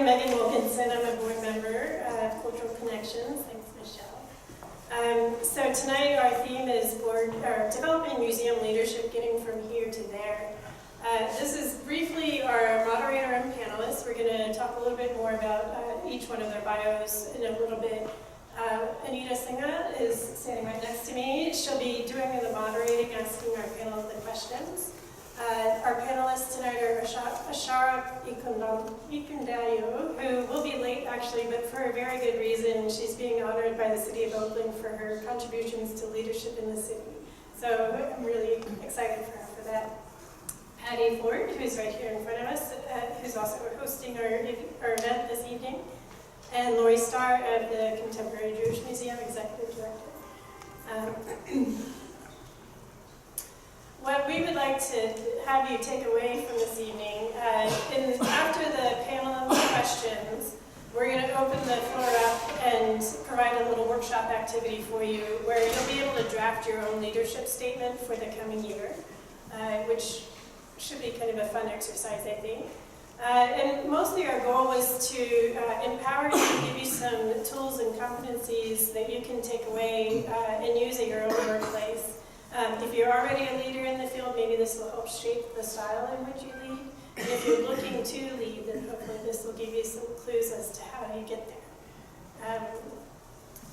I'm Megan Wilkinson. I'm a board member of Cultural Connections. Thanks, Michelle. So tonight our theme is developing museum leadership, getting from here to there. This is briefly our moderator and panelists. We're going to talk a little bit more about each one of their bios in a little bit. Anita Singha is standing right next to me. She'll be doing the moderating, asking our panel the questions. Our panelists tonight are Ashara Ikundayo, who will be late actually, but for a very good reason. She's being honored by the City of Oakland for her contributions to leadership in the city. So I'm really excited for her for that. Patty Ford, who's right here in front of us, who's also hosting our event this evening. And Lori Starr of the Contemporary Jewish Museum, Executive Director. What we would like to have you take away from this evening, after the panel of questions, we're going to open the floor up and provide a little workshop activity for you where you'll be able to draft your own leadership statement for the coming year, which should be kind of a fun exercise, I think. And mostly our goal was to empower you and give you some tools and competencies that you can take away and use at your own workplace. If you're already a leader in the field, maybe this will help shape the style in which you lead. And if you're looking to lead, then hopefully this will give you some clues as to how you get there.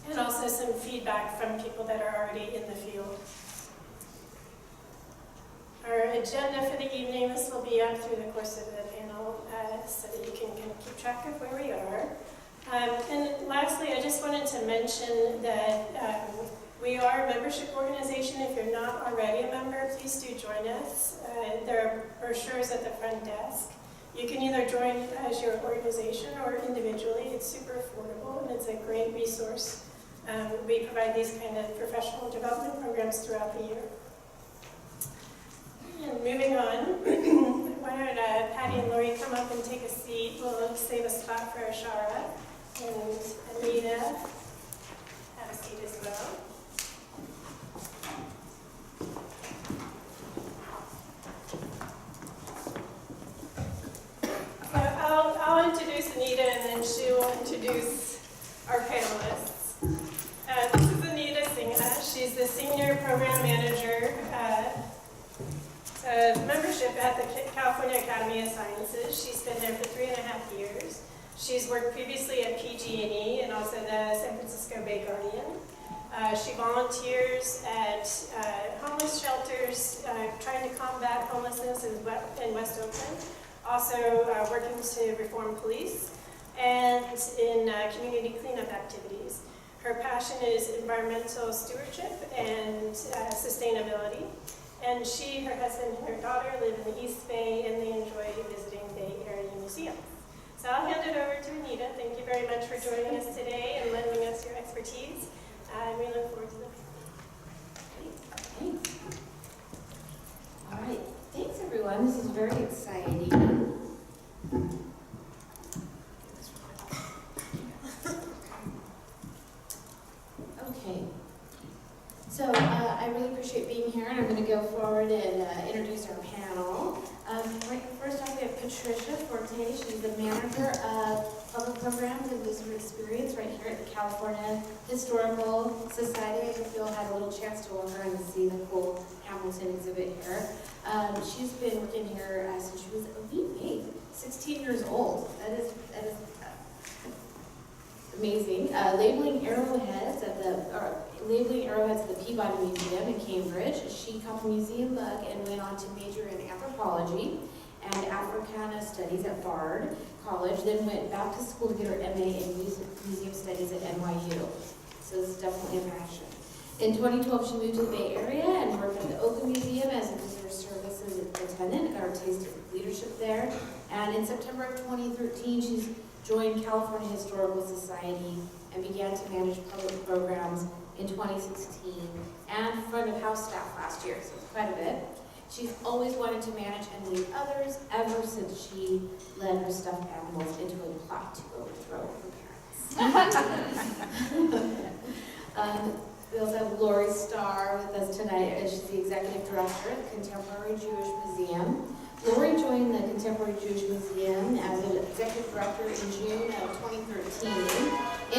And also some feedback from people that are already in the field. Our agenda for the evening, this will be up through the course of the panel so that you can kind of keep track of where we are. And lastly, I just wanted to mention that we are a membership organization. If you're not already a member, please do join us. There are brochures at the front desk. You can either join as your organization or individually. It's super affordable and it's a great resource. We provide these kind of professional development programs throughout the year. And moving on, why don't Patty and Lori come up and take a seat. We'll save a spot for Ashara. And Anita, have a seat as well. So I'll introduce Anita and then she will introduce our panelists. This is Anita Singha. She's the Senior Program Manager membership at the California Academy of Sciences. She's been there for 3.5 years. She's worked previously at PG&E and also the San Francisco Bay Guardian. She volunteers at homeless shelters, trying to combat homelessness in West Oakland, also working to reform police, and in community cleanup activities. Her passion is environmental stewardship and sustainability. And she, her husband, and her daughter live in the East Bay, and they enjoy visiting Bay Area museums. So I'll hand it over to Anita. Thank you very much for joining us today and lending us your expertise. We look forward to the Thanks. All right. Thanks, everyone. This is very exciting. Okay. So I really appreciate being here, and I'm going to go forward and introduce our panel. First off, we have Patricia Forte. She's the manager of public programs and visitor experience right here at the California Historical Society. I hope you all had a little chance to walk around and see the cool Hamilton exhibit here. She's been working here since she was a wee 16 years old. That is amazing. Labeling arrowheads at the Peabody Museum in Cambridge. She caught the museum bug and went on to major in anthropology and Africana studies at Bard College, then went back to school to get her MA in museum studies at NYU. So this is definitely a passion. In 2012, she moved to the Bay Area and worked at the Oakland Museum as a visitor services attendant and got her taste of leadership there. And in September of 2013, she's joined California Historical Society and began to manage public programs in 2016 and front of house staff last year, so it's quite a bit. She's always wanted to manage and lead others ever since she led her stuffed animals into a plot to overthrow her parents. We also have Lori Starr with us tonight. She's the executive director at the Contemporary Jewish Museum. Lori joined the Contemporary Jewish Museum as an executive director in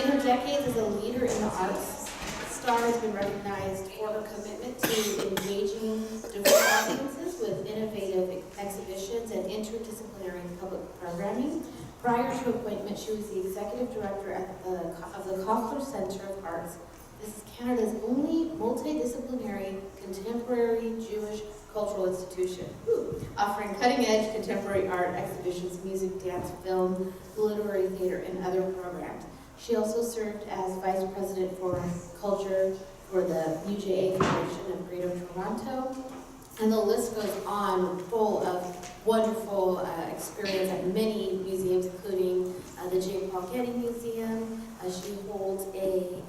In her decades as a leader in the arts, Starr has been recognized for her commitment to engaging diverse audiences with innovative exhibitions and interdisciplinary public programming. Prior to appointment, she was the executive director of the Koffler Center of Arts. This is Canada's only multidisciplinary contemporary Jewish cultural institution, offering cutting-edge contemporary art exhibitions, music, dance, film, literary theater, and other programs. She also served as vice president for culture for the UJA Foundation of Greater Toronto. And the list goes on, full of wonderful experience at many museums, including the J. Paul Getty Museum. She holds an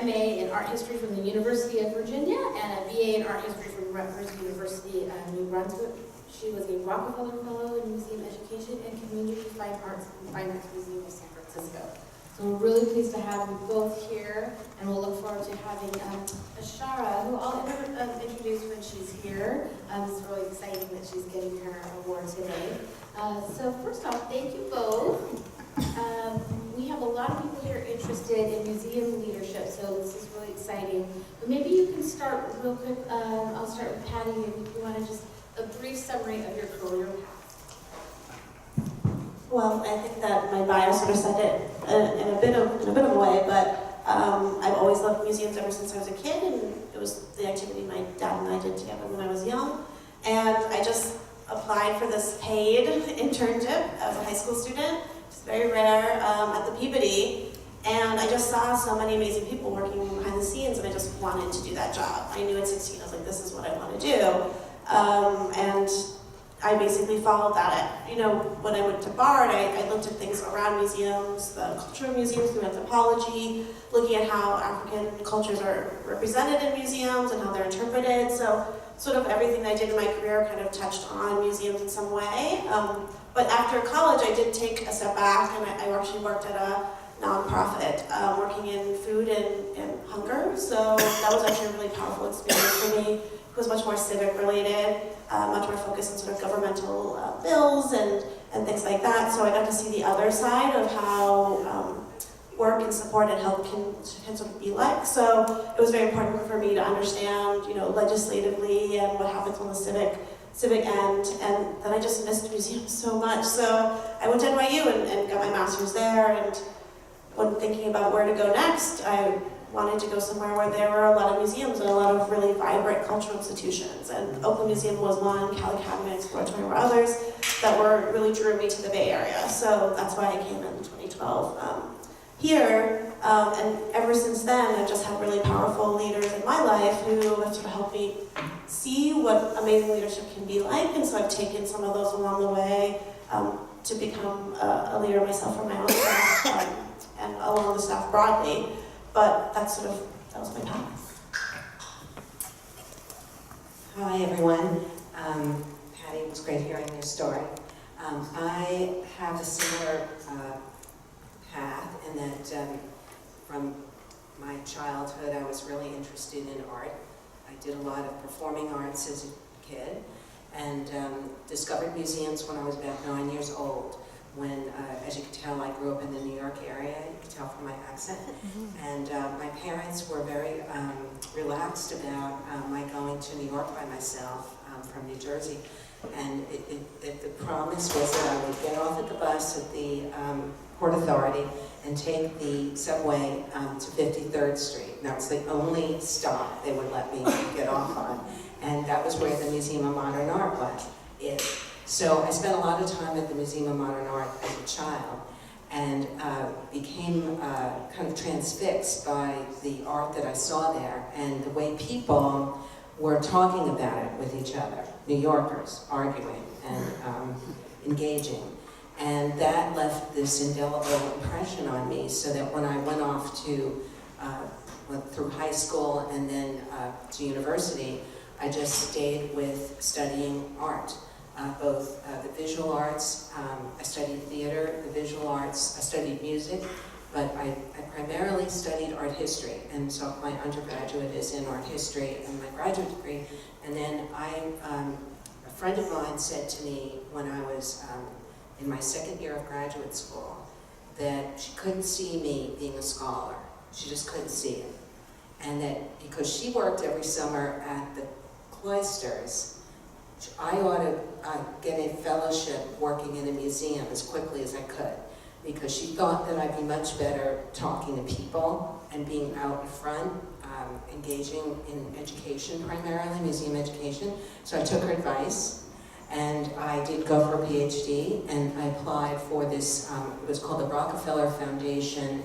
MA in art history from the University of Virginia and a BA in art history from Rutgers University New Brunswick. She was a Rockefeller Fellow in Museum Education and Community Fine Arts and Fine Arts Museum of San Francisco. So we're really pleased to have you both here, and we'll look forward to having Ashara, who I'll introduce when she's here. It's really exciting that she's getting her award today. So first off, thank you both. We have a lot of people here interested in museum leadership, so this is really exciting. But maybe you can start real quick. I'll start with Patty, if you want to just a brief summary of your career path. Well, I think that my bio sort of said it in a bit of a way, but I've always loved museums ever since I was a kid, and it was the activity my dad and I did together when I was young. And I just applied for this paid internship as a high school student. It's very rare at the Peabody. And I just saw so many amazing people working behind the scenes, and I just wanted to do that job. I knew at 16, I was like, this is what I want to do. And I basically followed that. When I went to BARD, I looked at things around museums, the cultural museums through anthropology, looking at how African cultures are represented in museums and how they're interpreted. So sort of everything I did in my career kind of touched on museums in some way. But after college, I did take a step back, and I actually worked at a nonprofit, working in food and hunger. So that was actually a really powerful experience for me. It was much more civic related, much more focused on sort of governmental bills and things like that. So I got to see the other side of how work and support and help can sort of be like. So it was very important for me to understand, legislatively and what happens on the civic end. And then I just missed museums so much. So I went to NYU and got my master's there. And when thinking about where to go next, I wanted to go somewhere where there were a lot of museums and a lot of really vibrant cultural institutions. And Oakland Museum was one, Cali Cabinet Exploratory were others that really drew me to the Bay Area. So that's why I came in 2012 here. And ever since then, I've just had really powerful leaders in my life who have sort of helped me see what amazing leadership can be like. And so I've taken some of those along the way to become a leader myself for my own staff and along the staff broadly. But that was my path. Hi everyone. Patty, it was great hearing your story. I have a similar path in that from my childhood I was really interested in art. I did a lot of performing arts as a kid and discovered museums when I was about 9 years old. When, as you can tell, I grew up in the New York area, you can tell from my accent, and my parents were very relaxed about my going to New York by myself from New Jersey, and the promise was that I would get off at the bus at the Port Authority and take the subway to 53rd Street. And that was the only stop they would let me get off on, and that was where the Museum of Modern Art was. So I spent a lot of time at the Museum of Modern Art as a child and became kind of transfixed by the art that I saw there and the way people were talking about it with each other, New Yorkers arguing and engaging. And that left this indelible impression on me so that when I went off to, went through high school and then to university, I just stayed with studying art. Both the visual arts, I studied theater, the visual arts, I studied music, but I primarily studied art history, and so my undergraduate is in art history and my graduate degree. And then a friend of mine said to me when I was in my second year of graduate school that she couldn't see me being a scholar. She just couldn't see it. And that because she worked every summer at the cloisters, I ought to get a fellowship working in a museum as quickly as I could, because she thought that I'd be much better talking to people and being out in front, engaging in education primarily, museum education. So I took her advice, and I did go for a PhD, and I applied for this, it was called the Rockefeller Foundation,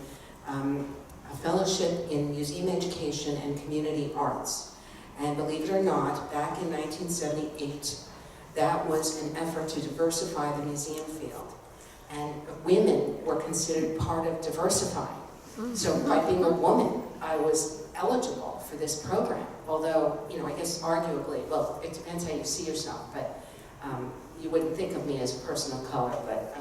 a fellowship in museum education and community arts. And believe it or not, back in 1978, that was an effort to diversify the museum field. And women were considered part of diversifying. So by being a woman, I was eligible for this program. Although, you know, I guess arguably, well, it depends how you see yourself, but you wouldn't think of me as a person of color, but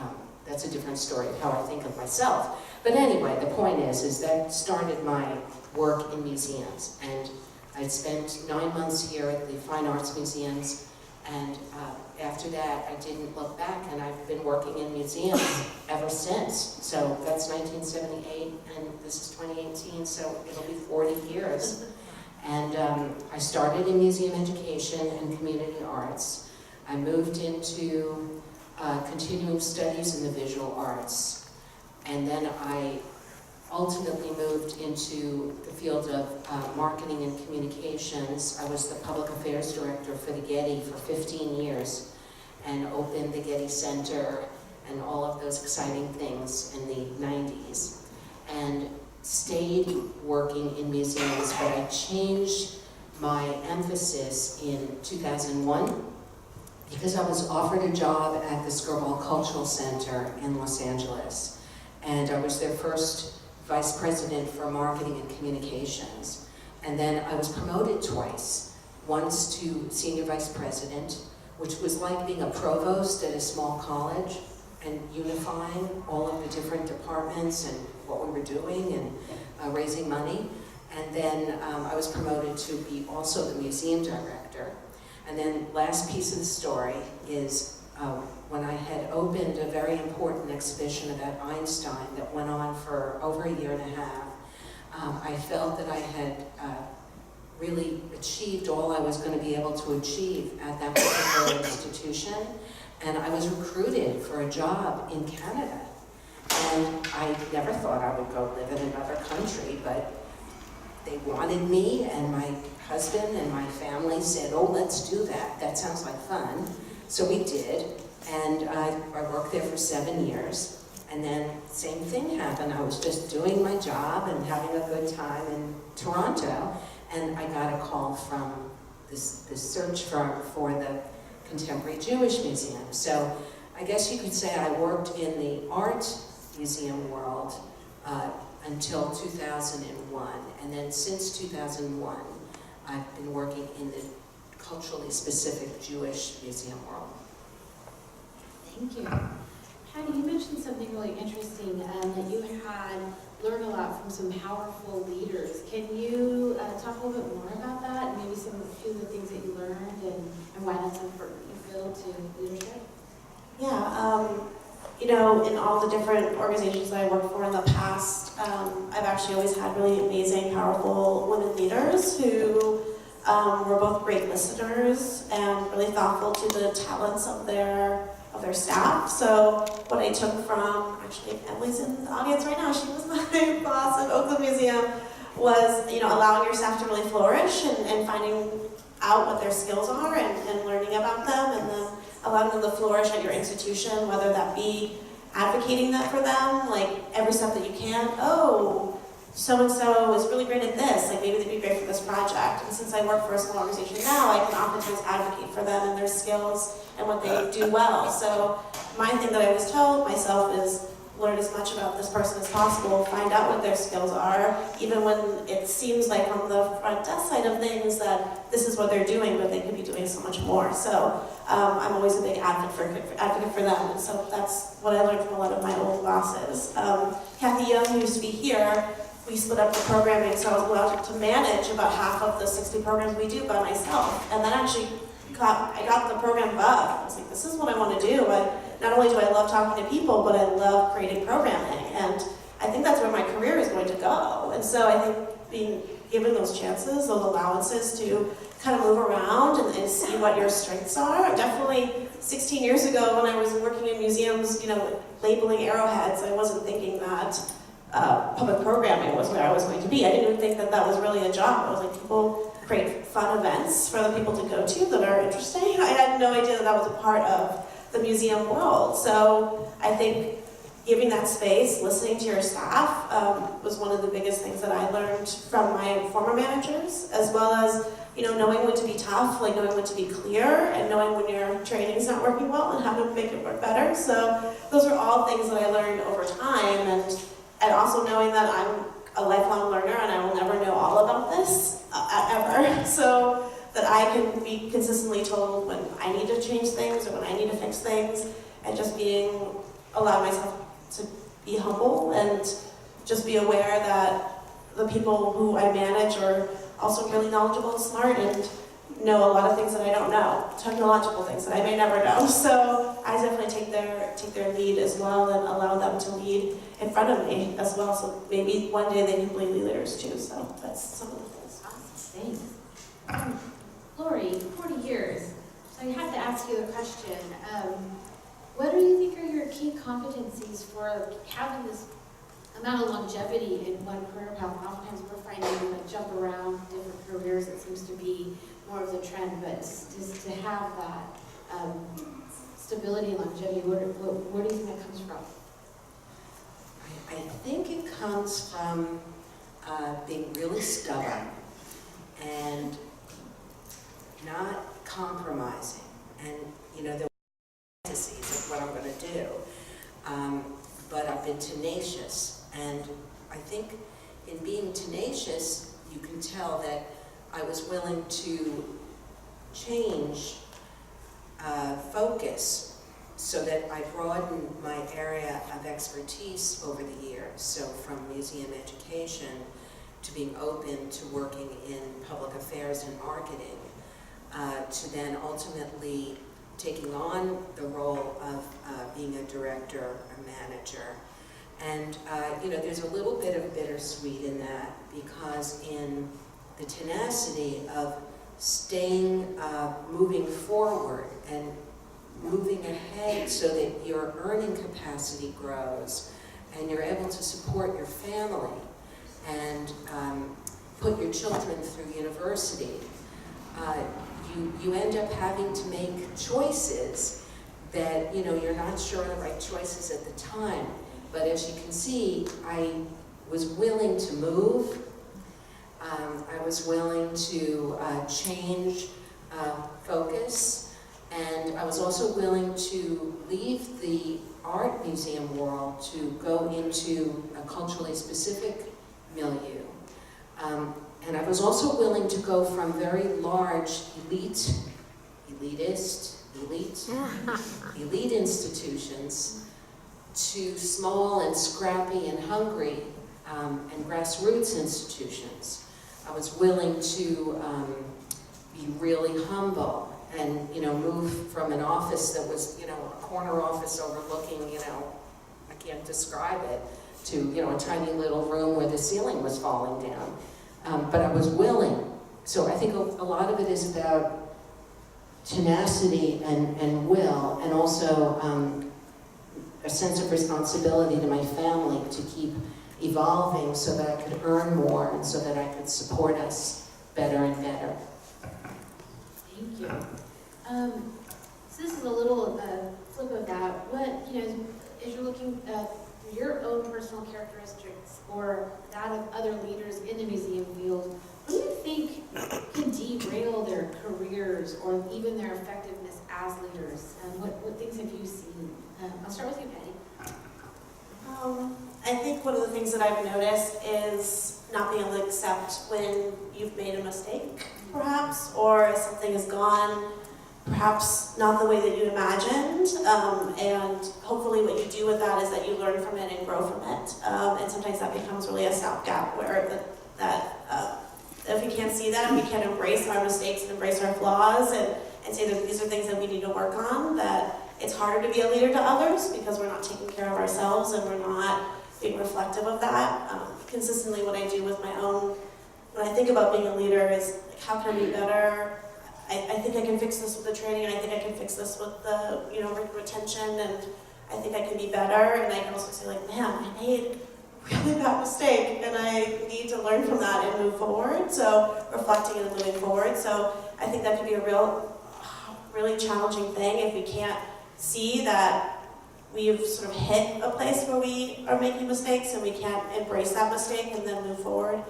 that's a different story of how I think of myself. But anyway, the point is that started my work in museums. And I spent 9 months here at the Fine Arts Museums, and after that, I didn't look back, and I've been working in museums ever since. So that's 1978, and this is 2018, so it'll be 40 years. And I started in museum education and community arts. I moved into continuing studies in the visual arts, and then I ultimately moved into the field of marketing and communications. I was the public affairs director for the Getty for 15 years and opened the Getty Center and all of those exciting things in the 90s. And stayed working in museums, but I changed my emphasis in 2001 because I was offered a job at the Skirball Cultural Center in Los Angeles. And I was their first vice president for marketing and communications. And then I was promoted twice, once to senior vice president, which was like being a provost at a small college and unifying all of the different departments and what we were doing and raising money. And then I was promoted to be also the museum director. And then last piece of the story is when I had opened a very important exhibition about Einstein that went on for over a year and a half, I felt that I had really achieved all I was going to be able to achieve at that particular institution. And I was recruited for a job in Canada. And I never thought I would go live in another country, but they wanted me, and my husband and my family said, oh, let's do that. That sounds like fun. So we did, and I worked there for 7 years. And then same thing happened. I was just doing my job and having a good time in Toronto, and I got a call from this search firm for the Contemporary Jewish Museum. So I guess you could say I worked in the art museum world until 2001. And then since 2001, I've been working in the culturally specific Jewish museum world. Thank you. Patty, you mentioned something really interesting, that you had learned a lot from some powerful leaders. Can you talk a little bit more about that, and maybe a few of the things that you learned and why that's important, you feel, to leadership? Yeah, you know, in all the different organizations that I worked for in the past, I've actually always had really amazing, powerful women leaders who were both great listeners and really thoughtful to the talents of their staff. So what I took from, actually Emily's in the audience right now, she was my boss at Oakland Museum, was, you know, allowing your staff to really flourish and finding out what their skills are and learning about them, and then allowing them to flourish at your institution, whether that be advocating that for them, like every step that you can. Oh, so-and-so is really great at this, like maybe they'd be great for this project. And since I work for a small organization now, I can oftentimes advocate for them and their skills and what they do well. So my thing that I always tell myself is learn as much about this person as possible, find out what their skills are, even when it seems like on the front desk side of things that this is what they're doing, but they could be doing so much more. So I'm always a big advocate for them, and so that's what I learned from a lot of my old bosses. Kathy Young, who used to be here, we split up the programming, so I was allowed to manage about half of the 60 programs we do by myself, and then actually I got the program bug. I was like, this is what I want to do. not only do I love talking to people, but I love creating programming. And I think that's where my career is going to go. And so I think being given those chances, those allowances to kind of move around and see what your strengths are. Definitely 16 years ago when I was working in museums, you know, labeling arrowheads, I wasn't thinking that public programming was where I was going to be. I didn't even think that that was really a job. I was like, people create fun events for other people to go to that are interesting. I had no idea that that was a part of the museum world. So I think giving that space, listening to your staff was one of the biggest things that I learned from my former managers, as well as, you know, knowing when to be tough, like knowing when to be clear, and knowing when your training's not working well and how to make it work better. So those are all things that I learned over time, and also knowing that I'm a lifelong learner and I will never know all about this ever. So that I can be consistently told when I need to change things or when I need to fix things, and just allow myself to be humble and just be aware that the people who I manage are also really knowledgeable and smart and know a lot of things that I don't know, technological things that I may never know. So I definitely take their lead as well and allow them to lead in front of me as well. So maybe one day they can be leaders too. So that's some of the things. Awesome, thanks. Lori, 40 years. So I have to ask you the question. What do you think are your key competencies for having this amount of longevity in one career path? Oftentimes we're finding like jump around different careers. It seems to be more of the trend, but just to have that stability and longevity, where do you think that comes from? I think it comes from being really stubborn and not compromising. And, you know, there are fantasies of what I'm going to do, but I've been tenacious. And I think in being tenacious, you can tell that I was willing to change focus so that I broadened my area of expertise over the years. So from museum education to being open to working in public affairs and marketing, to then ultimately taking on the role of being a director, a manager. And you know, there's a little bit of bittersweet in that, because in the tenacity of staying, moving forward and moving ahead so that your earning capacity grows and you're able to support your family and put your children through university, you end up having to make choices that, you know, you're not sure are the right choices at the time. But as you can see, I was willing to move. I was willing to change focus, and I was also willing to leave the art museum world to go into a culturally specific milieu. And I was also willing to go from very large elite institutions to small and scrappy and hungry and grassroots institutions. I was willing to be really humble and, you know, move from an office that was, you know, a corner office overlooking, you know, I can't describe it, to, you know, a tiny little room where the ceiling was falling down. But I was willing. So I think a lot of it is about tenacity and will, and also a sense of responsibility to my family to keep evolving so that I could earn more and so that I could support us better and better. Thank you. So this is a little flip of that. What, you know, as you're looking at your own personal characteristics or that of other leaders in the museum field, what do you think can derail their careers or even their effectiveness as leaders? What things have you seen? I'll start with you, Patty. I think one of the things that I've noticed is not being able to accept when you've made a mistake, perhaps, or something has gone perhaps not the way that you imagined, and hopefully what you do with that is that you learn from it and grow from it, and sometimes that becomes really a stopgap where if we can't see that, we can embrace our mistakes and embrace our flaws and say that these are things that we need to work on, that it's harder to be a leader to others because we're not taking care of ourselves and we're not being reflective of that. Consistently what I do with my own, when I think about being a leader, is like, how can I be better? I think I can fix this with the training, and I think I can fix this with the retention, and I think I can be better. And I can also say like, man, I made a really bad mistake, and I need to learn from that and move forward. So reflecting and moving forward. So I think that could be a really challenging thing if we can't see that we've sort of hit a place where we are making mistakes and we can't embrace that mistake and then move forward.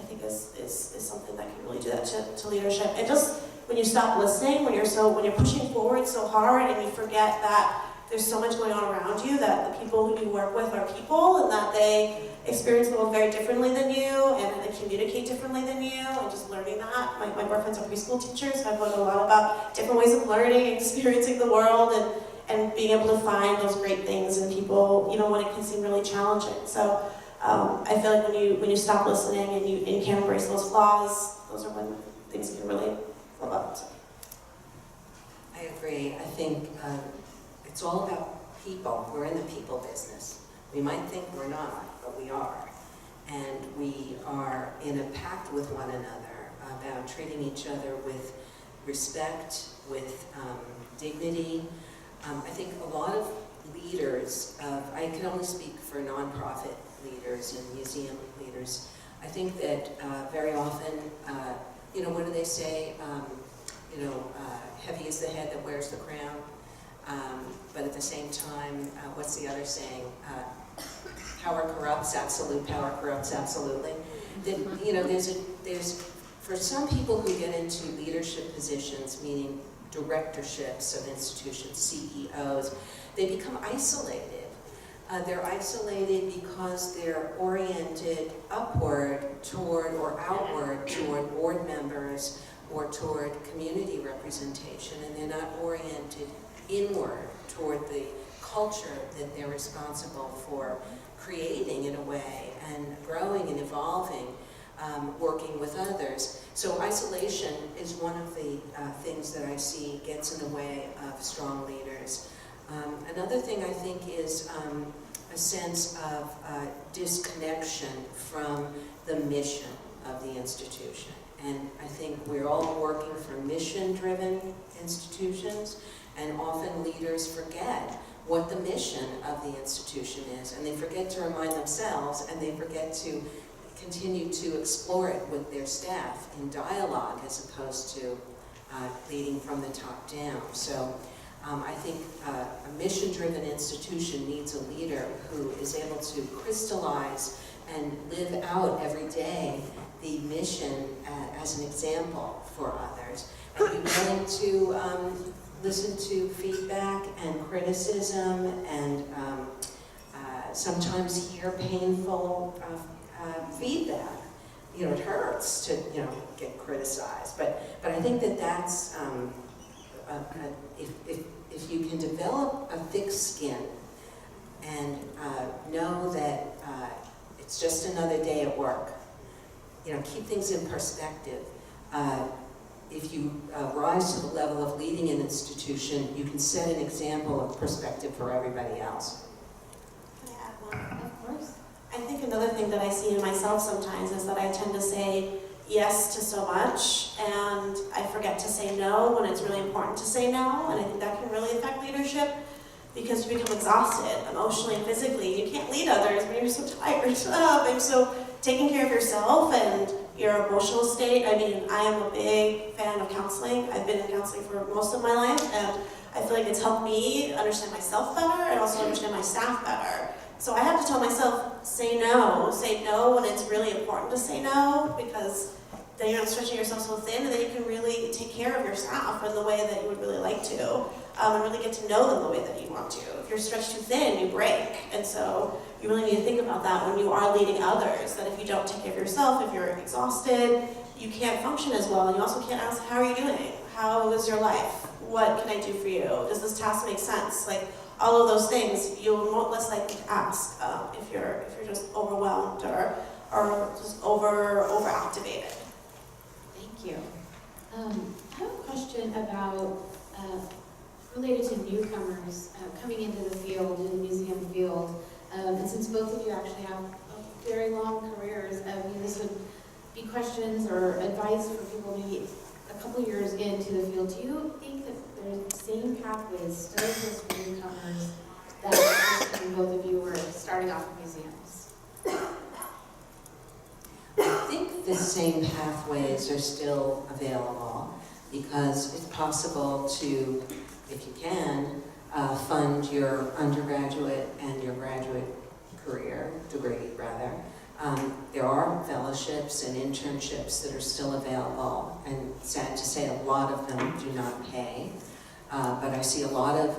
I think is something that can really do that to leadership. And just when you stop listening, when you're pushing forward so hard and you forget that there's so much going on around you, that the people who you work with are people, and that they experience the world very differently than you, and they communicate differently than you, and just learning that. My boyfriend's a preschool teacher, so I've learned a lot about different ways of learning and experiencing the world, and being able to find those great things in people, when it can seem really challenging. So I feel like when you stop listening and you can't embrace those flaws, those are when things can really flip up. I agree. I think it's all about people. We're in the people business. We might think we're not, but we are. And we are in a pact with one another about treating each other with respect, with dignity. I think a lot of leaders, I can only speak for nonprofit leaders and museum leaders, I think that very often, what do they say? Heavy is the head that wears the crown. But at the same time, what's the other saying? Power corrupts, absolute power corrupts absolutely. There's for some people who get into leadership positions, meaning directorships of institutions, CEOs, they become isolated. They're isolated because they're oriented upward toward or outward toward board members or toward community representation, and they're not oriented inward toward the culture that they're responsible for creating in a way, and growing and evolving, working with others. So isolation is one of the things that I see gets in the way of strong leaders. Another thing I think is a sense of disconnection from the mission of the institution. And I think we're all working for mission-driven institutions, and often leaders forget what the mission of the institution is, and they forget to remind themselves, and they forget to continue to explore it with their staff in dialogue as opposed to leading from the top down. So I think a mission-driven institution needs a leader who is able to crystallize and live out every day the mission as an example for others, and be willing to listen to feedback and criticism, and sometimes hear painful feedback. It hurts to get criticized, but I think that's if you can develop a thick skin and know that it's just another day at work. Keep things in perspective. If you rise to the level of leading an institution, you can set an example of perspective for everybody else. Can I add one? Of course. I think another thing that I see in myself sometimes is that I tend to say yes to so much, and I forget to say no when it's really important to say no, and I think that can really affect leadership because you become exhausted emotionally and physically. You can't lead others when you're so tired. And so taking care of yourself and your emotional state. I mean, I am a big fan of counseling. I've been in counseling for most of my life, and I feel like it's helped me understand myself better and also understand my staff better. So I have to tell myself, say no when it's really important to say no, because then you're not stretching yourself so thin, and then you can really take care of your staff in the way that you would really like to, and really get to know them the way that you want to. If you're stretched too thin, you break. And so you really need to think about that when you are leading others, that if you don't take care of yourself, if you're exhausted, you can't function as well. And you also can't ask, how are you doing? How is your life? What can I do for you? Does this task make sense? Like, all of those things, you're less likely to ask if you're just overwhelmed or just overactivated. Thank you. I have a question about related to newcomers coming into the field, in the museum field. And since both of you actually have very long careers, this would be questions or advice for people maybe a couple years into the field. Do you think that there's the same pathways still exist for newcomers that existed when both of you were starting off in museums? I think the same pathways are still available because it's possible to, if you can, fund your undergraduate and your graduate degree. There are fellowships and internships that are still available, and sad to say a lot of them do not pay. But I see a lot of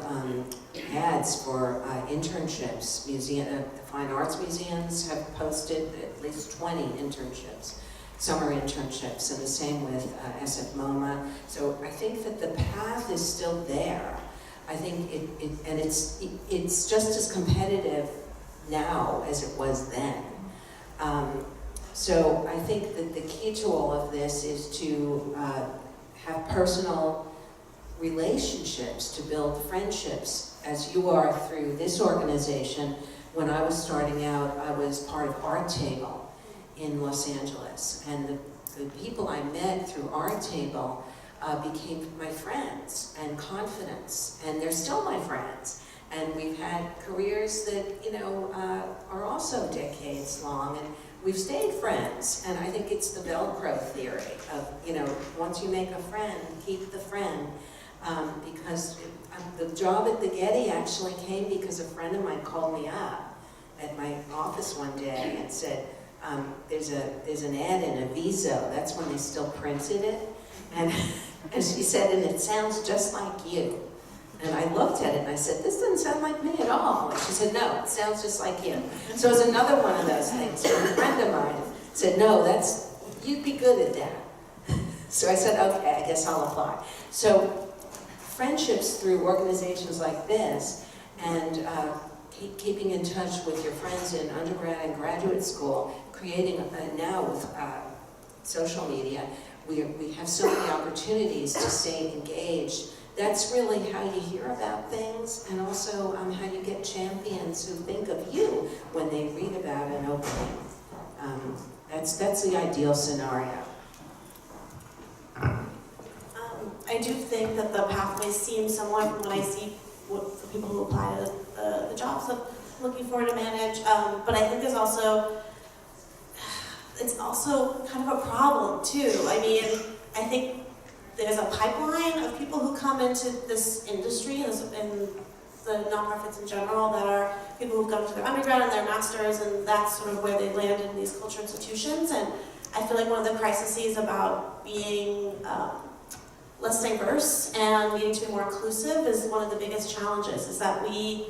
ads for internships. The fine arts museums have posted at least 20 internships, summer internships, and the same with SF MoMA. So I think that the path is still there. I think it's just as competitive now as it was then. So I think that the key to all of this is to have personal relationships, to build friendships, as you are through this organization. When I was starting out, I was part of Art Table in Los Angeles, and the people I met through Art Table became my friends and confidants, and they're still my friends. And we've had careers that, are also decades long, and we've stayed friends. And I think it's the Velcro theory of, once you make a friend, keep the friend. Because the job at the Getty actually came because a friend of mine called me up at my office one day and said, there's an ad in Aviso, that's when they still printed it. And she said, and it sounds just like you. And I looked at it and I said, this doesn't sound like me at all. And she said, no, it sounds just like you. So it was another one of those things. So a friend of mine said, no, you'd be good at that. So I said, okay, I guess I'll apply. So friendships through organizations like this, and keeping in touch with your friends in undergrad and graduate school, creating now with social media, we have so many opportunities to stay engaged. That's really how you hear about things, and also how you get champions who think of you when they read about an opening. That's the ideal scenario. I do think that the pathways seem similar from what I see for people who apply to the jobs of looking forward to manage, but I think it's also kind of a problem too. I mean, I think there's a pipeline of people who come into this industry and the nonprofits in general that are people who've gone to their undergrad and their masters, and that's sort of where they land in these culture institutions. And I feel like one of the crises about being less diverse and needing to be more inclusive is one of the biggest challenges, is that we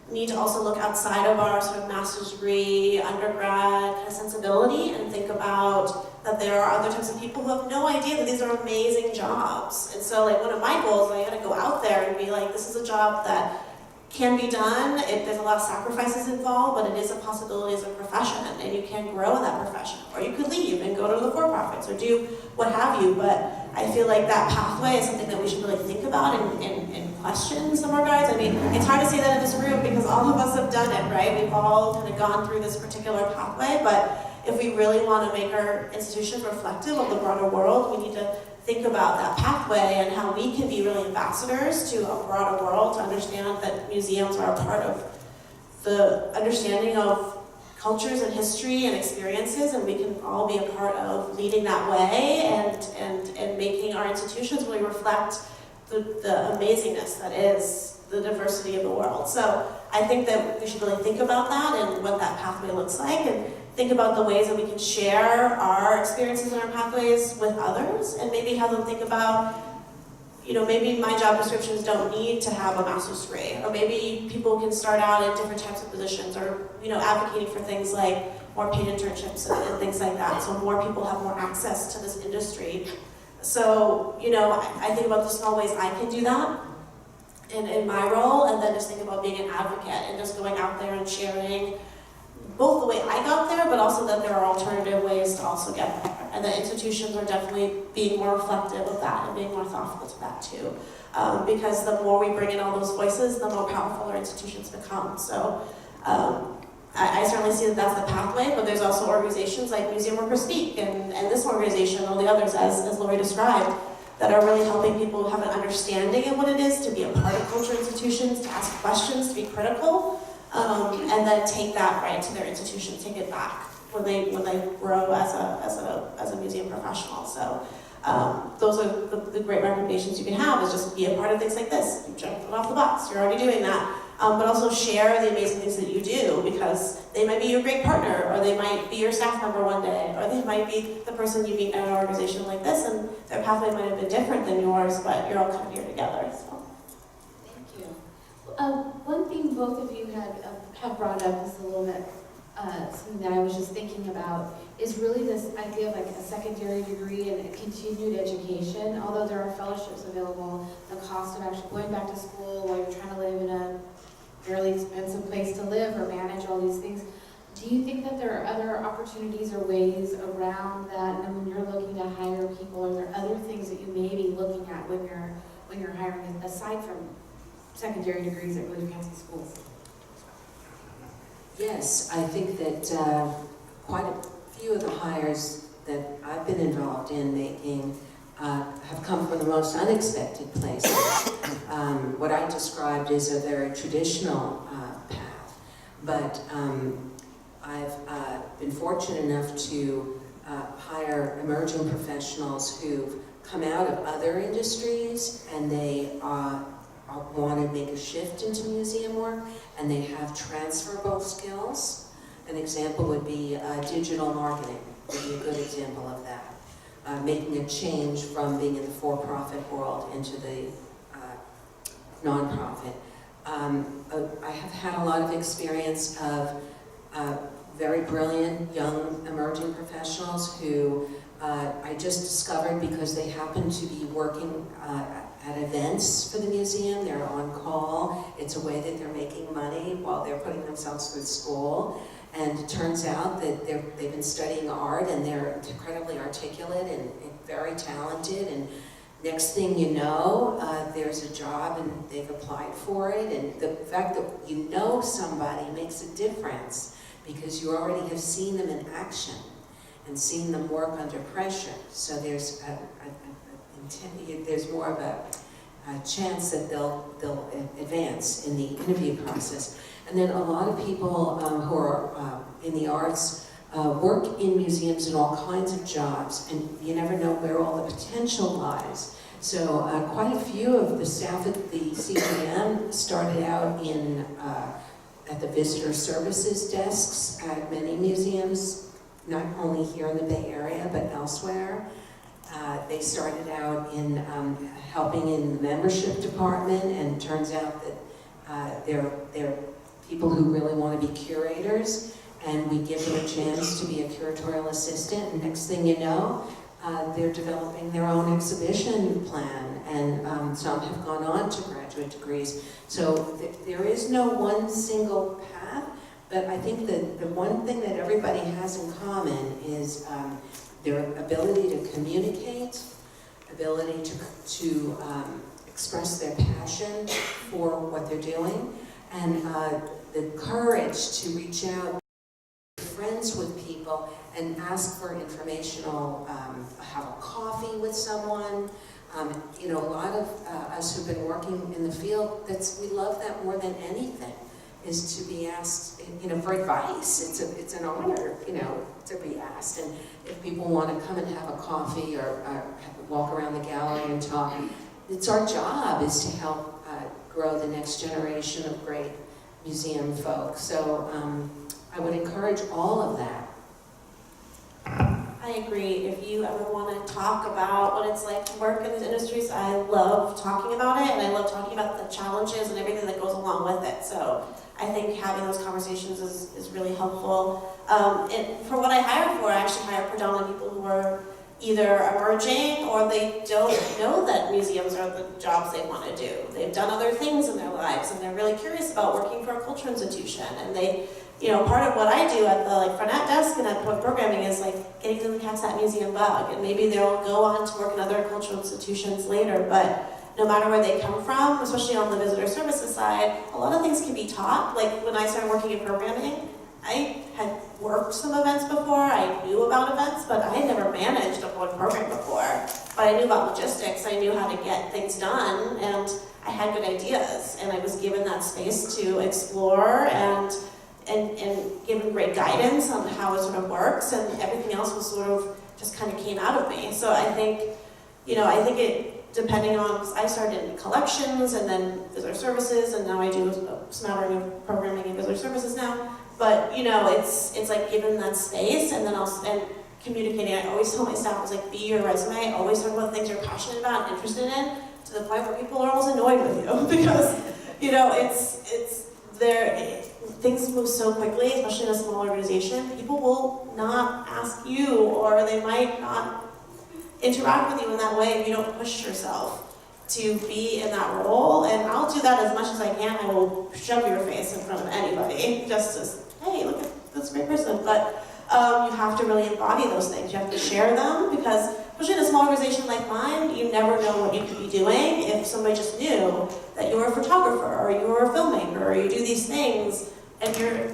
need to also look outside of our sort of master's degree, undergrad kind of sensibility, and think about that there are other types of people who have no idea that these are amazing jobs. And so like one of my goals, I gotta go out there and be like, this is a job that can be done. There's a lot of sacrifices involved, but it is a possibility as a profession, and you can grow in that profession. Or you could leave and go to the for-profits or do what have you, but I feel like that pathway is something that we should really think about and question in some regards. I mean, it's hard to say that in this room because all of us have done it, right? We've all kind of gone through this particular pathway, but if we really want to make our institutions reflective of the broader world, we need to think about that pathway and how we can be really ambassadors to a broader world, to understand that museums are a part of the understanding of cultures and history and experiences, and we can all be a part of leading that way and making our institutions really reflect the amazingness that is the diversity of the world. So I think that we should really think about that and what that pathway looks like, and think about the ways that we can share our experiences and our pathways with others, and maybe have them think about, maybe my job descriptions don't need to have a master's degree, or maybe people can start out in different types of positions, or, advocating for things like more paid internships and things like that, so more people have more access to this industry. So, I think about the small ways I can do that in my role, and then just think about being an advocate and just going out there and sharing both the way I got there, but also that there are alternative ways to also get there. and the institutions are definitely being more reflective of that and being more thoughtful to that too. Because the more we bring in all those voices, the more powerful our institutions become. So I certainly see that that's the pathway, but there's also organizations like Museum Workers Speak and this organization and all the others, as Lori described, that are really helping people have an understanding of what it is to be a part of culture institutions, to ask questions, to be critical, and then take that right to their institution, take it back when they grow as a museum professional. So those are the great recommendations you can have, is just be a part of things like this. You check it off the box, you're already doing that. But also share the amazing things that you do, because they might be your great partner, or they might be your staff member one day, or they might be the person you meet at an organization like this, and their pathway might have been different than yours, but you're all kind of here together. So. Thank you. One thing both of you have brought up is a little bit something that I was just thinking about, is really this idea of like a secondary degree and a continued education. Although there are fellowships available, the cost of actually going back to school while you're trying to live in a fairly expensive place to live or manage all these things. Do you think that there are other opportunities or ways around that, and when you're looking to hire people, are there other things that you may be looking at when you're hiring, aside from secondary degrees at really fancy schools? Yes, I think that quite a few of the hires that I've been involved in making have come from the most unexpected places. What I described is a very traditional path, but I've been fortunate enough to hire emerging professionals who've come out of other industries, and they want to make a shift into museum work, and they have transferable skills. An example would be digital marketing, would be a good example of that. Making a change from being in the for-profit world into the non-profit. I have had a lot of experience of very brilliant young emerging professionals who I just discovered because they happen to be working at events for the museum. They're on call. It's a way that they're making money while they're putting themselves through school. And it turns out that they've been studying art, and they're incredibly articulate and very talented. And next thing you know, there's a job and they've applied for it. And the fact that you know somebody makes a difference, because you already have seen them in action and seen them work under pressure. So there's there's more of a chance that they'll advance in the interview process. And then a lot of people who are in the arts work in museums in all kinds of jobs, and you never know where all the potential lies. So quite a few of the staff at the CGM started out at the visitor services desks at many museums, not only here in the Bay Area, but elsewhere. They started out in helping in the membership department, and it turns out that they're people who really want to be curators, and we give them a chance to be a curatorial assistant, and next thing you know, they're developing their own exhibition plan, and some have gone on to graduate degrees. So there is no one single path, but I think that the one thing that everybody has in common is their ability to communicate, ability to express their passion for what they're doing, and the courage to reach out, be friends with people, and ask for informational, have a coffee with someone. You know, a lot of us who've been working in the field, we love that more than anything, is to be asked, you know, for advice. It's an honor, you know, to be asked. And if people want to come and have a coffee or walk around the gallery and talk, it's our job is to help grow the next generation of great museum folk. So I would encourage all of that. I agree. If you ever want to talk about what it's like to work in these industries, I love talking about it, and I love talking about the challenges and everything that goes along with it. So I think having those conversations is really helpful. And for what I hire for, I actually hire predominantly people who are either emerging or they don't know that museums are the jobs they want to do. They've done other things in their lives and they're really curious about working for a culture institution. And they, part of what I do at the front desk and at programming is getting them to catch that museum bug. And maybe they'll go on to work in other cultural institutions later, but no matter where they come from, especially on the visitor services side, a lot of things can be taught. Like when I started working in programming, I had worked some events before, I knew about events, but I had never managed a whole program before. But I knew about logistics, I knew how to get things done, and I had good ideas, and I was given that space to explore and given great guidance on how it sort of works, and everything else was sort of just kind of came out of me. So I think, it, depending on, because I started in collections and then visitor services, and now I do a smattering of programming and visitor services now. But it's like given that space, and then and communicating. I always tell my staff, be your resume. Always talk about things you're passionate about, and interested in, to the point where people are almost annoyed with you because it's there. Things move so quickly, especially in a small organization. People will not ask you, or they might not interact with you in that way if you don't push yourself to be in that role. And I'll do that as much as I can. I will shove your face in front of anybody, just as, hey, look at this great person. But you have to really embody those things. You have to share them, because especially in a small organization like mine, you never know what you could be doing if somebody just knew that you were a photographer, or you were a filmmaker, or you do these things, and you're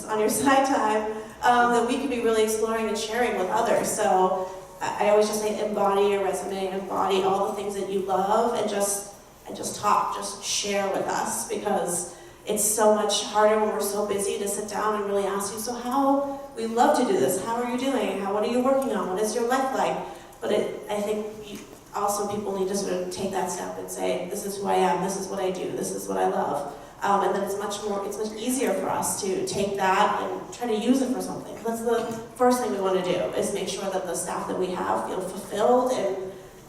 on your side time, that we could be really exploring and sharing with others. So I always just say embody your resume, embody all the things that you love, and just talk, just share with us, because it's so much harder when we're so busy to sit down and really ask you, so how, we love to do this, how are you doing, what are you working on, what is your life like? But I think also people need to sort of take that step and say, this is who I am, this is what I do, this is what I love. And then it's much easier for us to take that and try to use it for something. That's the first thing we want to do, is make sure that the staff that we have feel fulfilled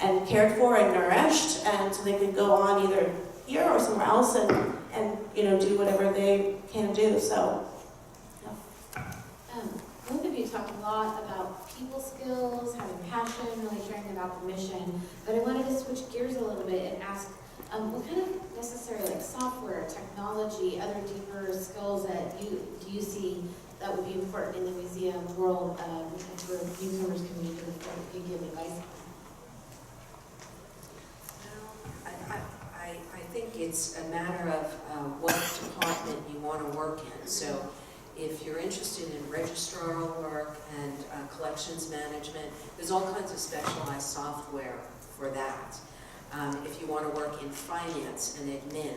and cared for and nourished, and so they can go on either here or somewhere else and do whatever they can do. So, yeah. Both of you talked a lot about people skills, having passion, really caring about the mission. But I wanted to switch gears a little bit and ask, what kind of necessary software, technology, other deeper skills that do you see that would be important in the museum world and for newcomers coming into the field that you give advice on? I think it's a matter of what department you want to work in. So if you're interested in registraral work and collections management, there's all kinds of specialized software for that. If you want to work in finance and admin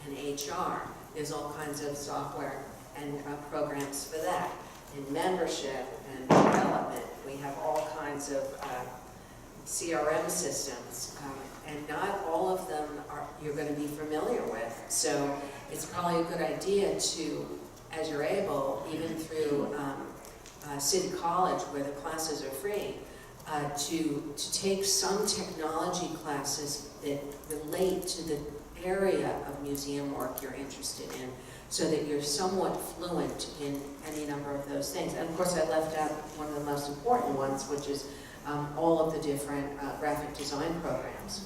and HR, there's all kinds of software and programs for that. In membership and development, we have all kinds of CRM systems, and not all of them you're going to be familiar with. So it's probably a good idea to, as you're able, even through City College, where the classes are free, to take some technology classes that relate to the area of museum work you're interested in, so that you're somewhat fluent in any number of those things. And of course I left out one of the most important ones, which is all of the different graphic design programs.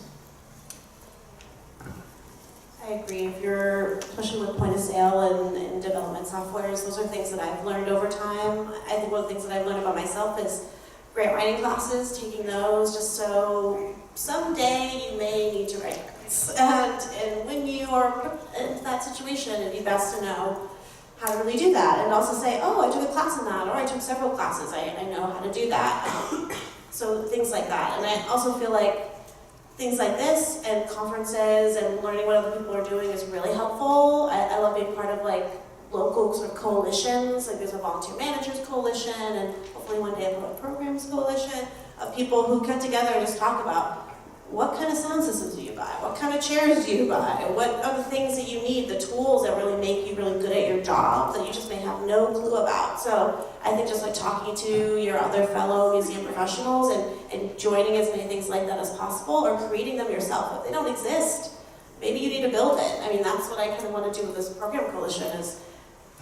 I agree. If you're, especially with point of sale and development softwares, those are things that I've learned over time. I think one of the things that I've learned about myself is grant writing classes, taking those just so someday you may need to write grants. And when you are put into that situation, it'd be best to know how to really do that. And also say, oh, I took a class in that, or I took several classes, I know how to do that. So things like that. And I also feel like things like this and conferences and learning what other people are doing is really helpful. I love being part of local sort of coalitions, there's a volunteer managers coalition, and hopefully one day a public programs coalition of people who come together and just talk about what kind of sound systems do you buy, what kind of chairs do you buy, what are the things that you need, the tools that really make you really good at your job that you just may have no clue about. So I think just talking to your other fellow museum professionals and joining as many things like that as possible, or creating them yourself. If they don't exist, maybe you need to build it. I mean, that's what I kind of want to do with this program coalition is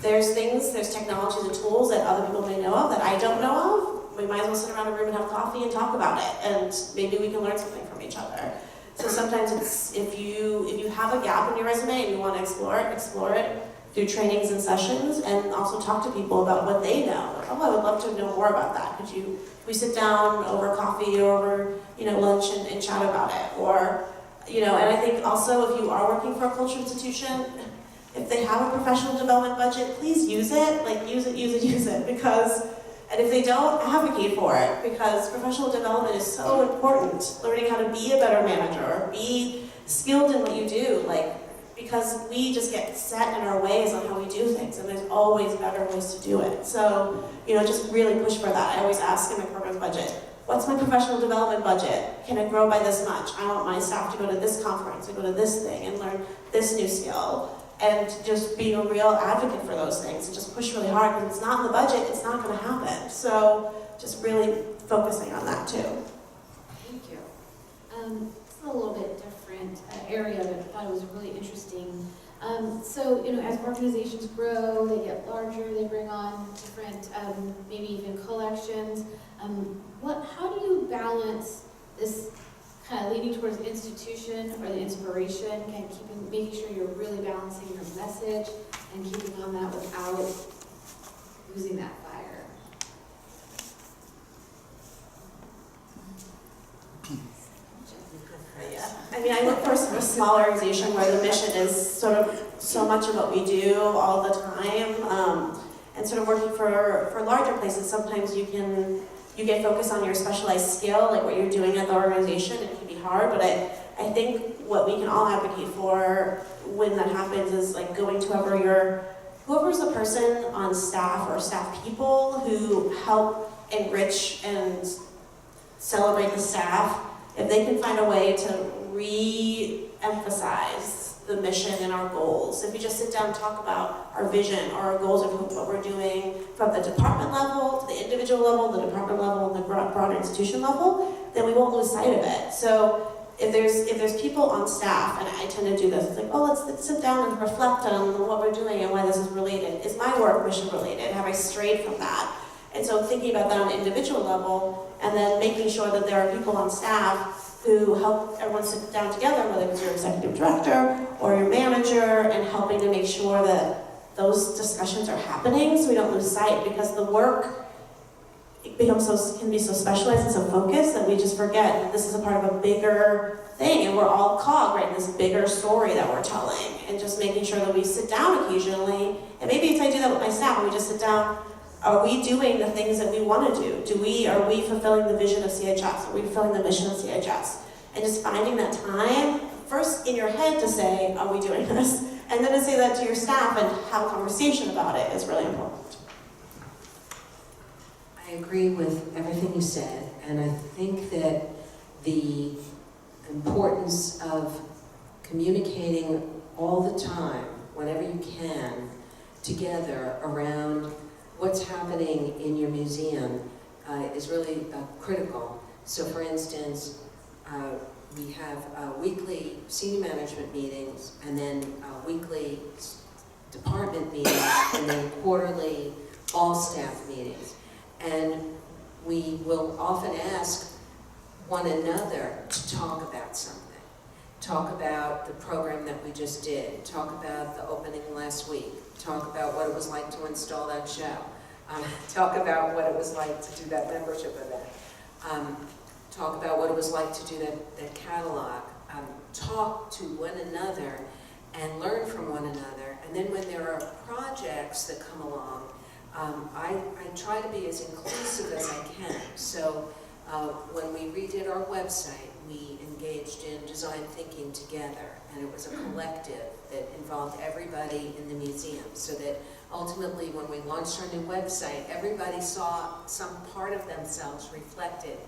there's technologies and tools that other people may know of that I don't know of. we might as well sit around a room and have coffee and talk about it, and maybe we can learn something from each other. So sometimes it's, if you have a gap in your resume and you want to explore it through trainings and sessions, and also talk to people about what they know. Like, oh, I would love to know more about that. Could we sit down over coffee or over, lunch and chat about it? Or, and I think also if you are working for a culture institution, if they have a professional development budget, please use it. Like, use it, because, and if they don't, advocate for it, because professional development is so important. Learning how to be a better manager, or be skilled in what you do, because we just get set in our ways on how we do things, and there's always better ways to do it. So, just really push for that. I always ask in my program budget, what's my professional development budget? Can it grow by this much? I want my staff to go to this conference, to go to this thing, and learn this new skill. And just being a real advocate for those things, and just push really hard, because if it's not in the budget, it's not going to happen. So, just really focusing on that too. Thank you. It's a little bit different area, but I thought it was really interesting. So, as organizations grow, they get larger, they bring on different, maybe even collections. How do you balance this kind of leaning towards the institution or the inspiration, kind of making sure you're really balancing your message and keeping on that without losing that fire? Yeah. I work for a small organization where the mission is sort of so much of what we do all the time, and sort of working for larger places, sometimes you get focused on your specialized skill, like what you're doing at the organization. It can be hard, but I think what we can all advocate for when that happens is like going to whoever's the person on staff or staff people who help enrich and celebrate the staff. If they can find a way to re-emphasize the mission and our goals, if we just sit down and talk about our vision or our goals of what we're doing from the department level to the individual level, the department level, and the broader institution level, then we won't lose sight of it. So if there's people on staff, and I tend to do this, it's like, oh, let's sit down and reflect on what we're doing and why this is related. Is my work mission related? Have I strayed from that? And so thinking about that on an individual level, and then making sure that there are people on staff who help everyone sit down together, whether it's your executive director or your manager, and helping to make sure that those discussions are happening so we don't lose sight, because the work can be so specialized and so focused that we just forget that this is a part of a bigger thing, and we're all caught right in this bigger story that we're telling, and just making sure that we sit down occasionally, and maybe if I do that with my staff, we just sit down. Are we doing the things that we want to do? Are we fulfilling the vision of CHS? Are we fulfilling the mission of CHS? And just finding that time, first in your head to say, are we doing this? And then to say that to your staff and have a conversation about it is really important. I agree with everything you said, and I think that the importance of communicating all the time, whenever you can, together around what's happening in your museum is really critical. So for instance, we have weekly senior management meetings, and then weekly department meetings, and then quarterly all staff meetings. And we will often ask one another to talk about something. Talk about the program that we just did. Talk about the opening last week. Talk about what it was like to install that show. Talk about what it was like to do that membership event. Talk about what it was like to do that catalog. Talk to one another and learn from one another. And then when there are projects that come along, I try to be as inclusive as I can. So when we redid our website, we engaged in design thinking together, and it was a collective that involved everybody in the museum, so that ultimately when we launched our new website, everybody saw some part of themselves reflected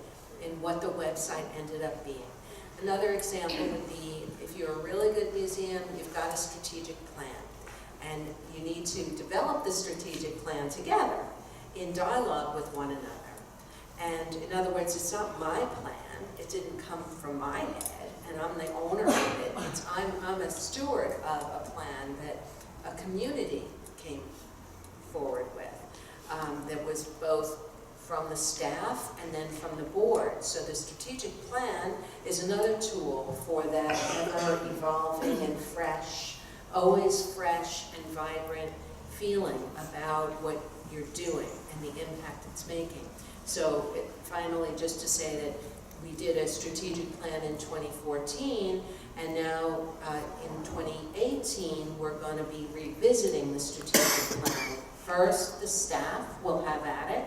in what the website ended up being. Another example would be, if you're a really good museum, you've got a strategic plan, and you need to develop the strategic plan together in dialogue with one another. And in other words, it's not my plan. It didn't come from my head, and I'm the owner of it. I'm a steward of a plan that a community came forward with, that was both from the staff and then from the board. So the strategic plan is another tool for that ever-evolving and fresh, always fresh and vibrant feeling about what you're doing and the impact it's making. So finally, just to say that we did a strategic plan in 2014, and now in 2018, we're going to be revisiting the strategic plan. First, the staff will have at it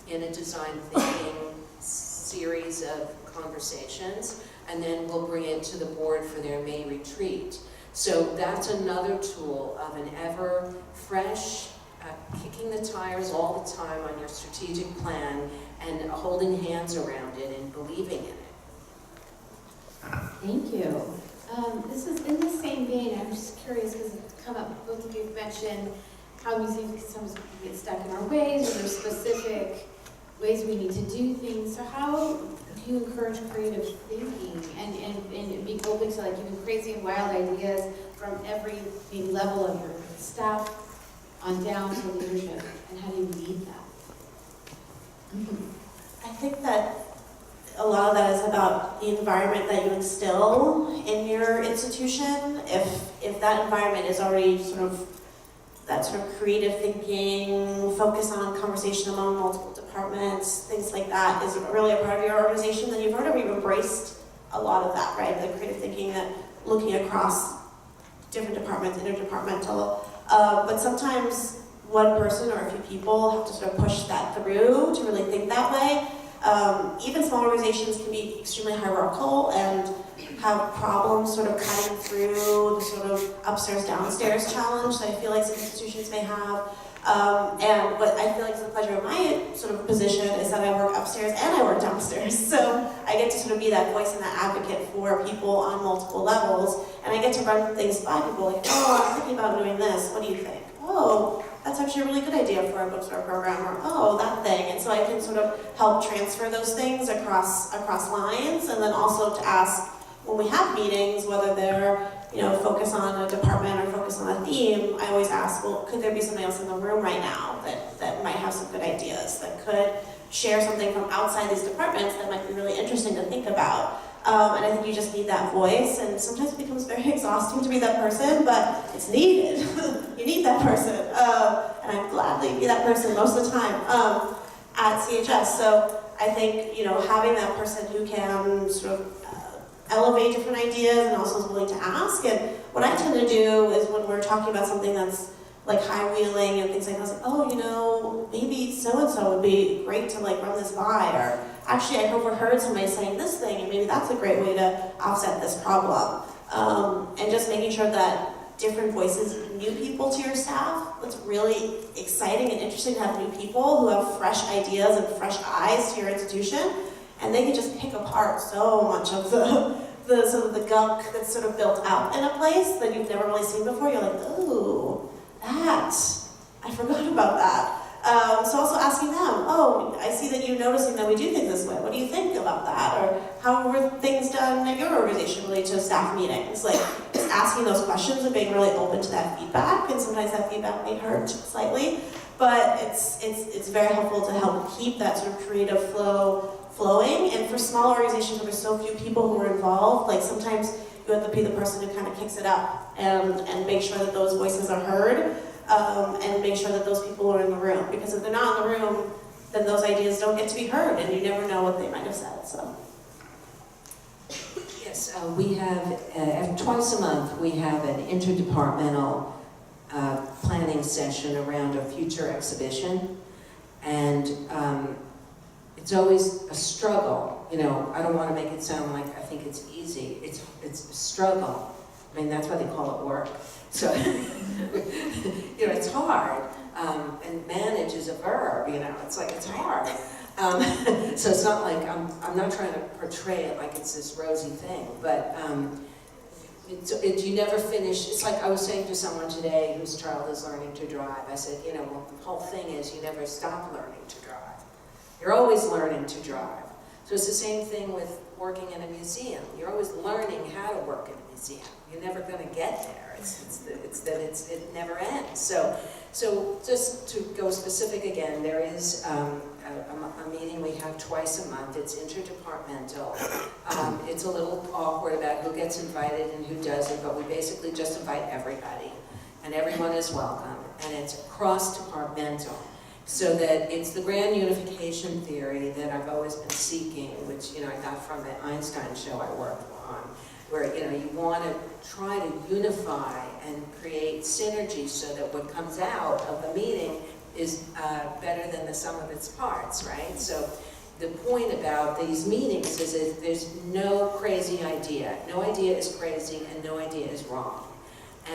in a design thinking series of conversations, and then we'll bring it to the board for their May retreat. So that's another tool of an ever fresh, kicking the tires all the time on your strategic plan and holding hands around it and believing in it. Thank you. This is in the same vein. I'm just curious because it's come up, both of you have mentioned how museums can sometimes get stuck in our ways, or there's specific ways we need to do things. So how do you encourage creative thinking and be open to like even crazy and wild ideas from every level of your staff on down to leadership? And how do you lead that? I think that a lot of that is about the environment that you instill in your institution. If that environment is already that sort of creative thinking, focus on conversation among multiple departments, things like that is really a part of your organization, then you've already embraced a lot of that, right? The creative thinking, that looking across different departments, interdepartmental. But sometimes one person or a few people have to sort of push that through to really think that way. Even small organizations can be extremely hierarchical and have problems sort of cutting through the sort of upstairs downstairs challenge that I feel like some institutions may have. And what I feel like is the pleasure of my sort of position is that I work upstairs and I work downstairs. So I get to sort of be that voice and that advocate for people on multiple levels. And I get to run things by people like, oh, I'm thinking about doing this. What do you think? Oh, that's actually a really good idea for a bookstore program, or oh, that thing. And so I can sort of help transfer those things across lines, and then also to ask when we have meetings, whether they're focus on a department or focus on a theme, I always ask, well, could there be somebody else in the room right now that might have some good ideas, that could share something from outside these departments that might be really interesting to think about? And I think you just need that voice, and sometimes it becomes very exhausting to be that person, but it's needed. You need that person, and I'd gladly be that person most of the time at CHS. So I think having that person who can sort of elevate different ideas and also is willing to ask. And what I tend to do is when we're talking about something that's like high-wheeling and things like that, I was like, oh, maybe so-and-so would be great to like run this by, or actually I overheard somebody saying this thing and maybe that's a great way to offset this problem. And just making sure that different voices, new people to your staff, it's really exciting and interesting to have new people who have fresh ideas and fresh eyes to your institution, and they can just pick apart so much of the sort of the gunk that's sort of built up in a place that you've never really seen before. You're like, oh, I forgot about that. So also asking them, oh, I see that you're noticing that we do things this way. What do you think about that? Or how were things done at your organization related to staff meetings? Like just asking those questions and being really open to that feedback. And sometimes that feedback may hurt slightly, but it's very helpful to help keep that sort of creative flow flowing. And for small organizations where there's so few people who are involved, like sometimes you have to be the person who kind of kicks it up and make sure that those voices are heard, and make sure that those people are in the room. Because if they're not in the room, then those ideas don't get to be heard, and you never know what they might have said. So. Yes, we have, twice a month, we have an interdepartmental planning session around a future exhibition. And it's always a struggle. I don't want to make it sound like I think it's easy. It's a struggle. I mean, that's why they call it work. So, it's hard. And manage is a verb, it's like, it's hard. So it's not like, I'm not trying to portray it like it's this rosy thing, but you never finish. It's like I was saying to someone today whose child is learning to drive. I said, well, the whole thing is you never stop learning to drive. You're always learning to drive. So it's the same thing with working in a museum. You're always learning how to work in a museum. You're never going to get there. It never ends. So just to go specific again, there is a meeting we have twice a month. It's interdepartmental. It's a little awkward about who gets invited and who doesn't, but we basically just invite everybody, and everyone is welcome. And it's cross-departmental, so that it's the grand unification theory that I've always been seeking, which I got from the Einstein show I worked on, where you want to try to unify and create synergy so that what comes out of the meeting is better than the sum of its parts, right? So the point about these meetings is that there's no crazy idea. No idea is crazy and no idea is wrong.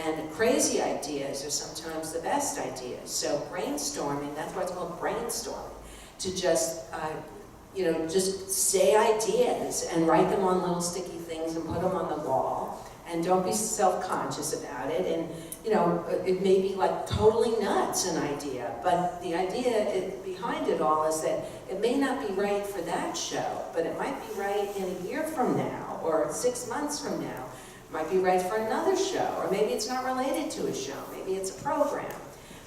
And crazy ideas are sometimes the best ideas. So brainstorming, that's why it's called brainstorming, to just just say ideas and write them on little sticky things and put them on the wall. And don't be self-conscious about it. And it may be like totally nuts, an idea, but the idea behind it all is that it may not be right for that show, but it might be right in a year from now or 6 months from now. It might be right for another show, or maybe it's not related to a show, maybe it's a program.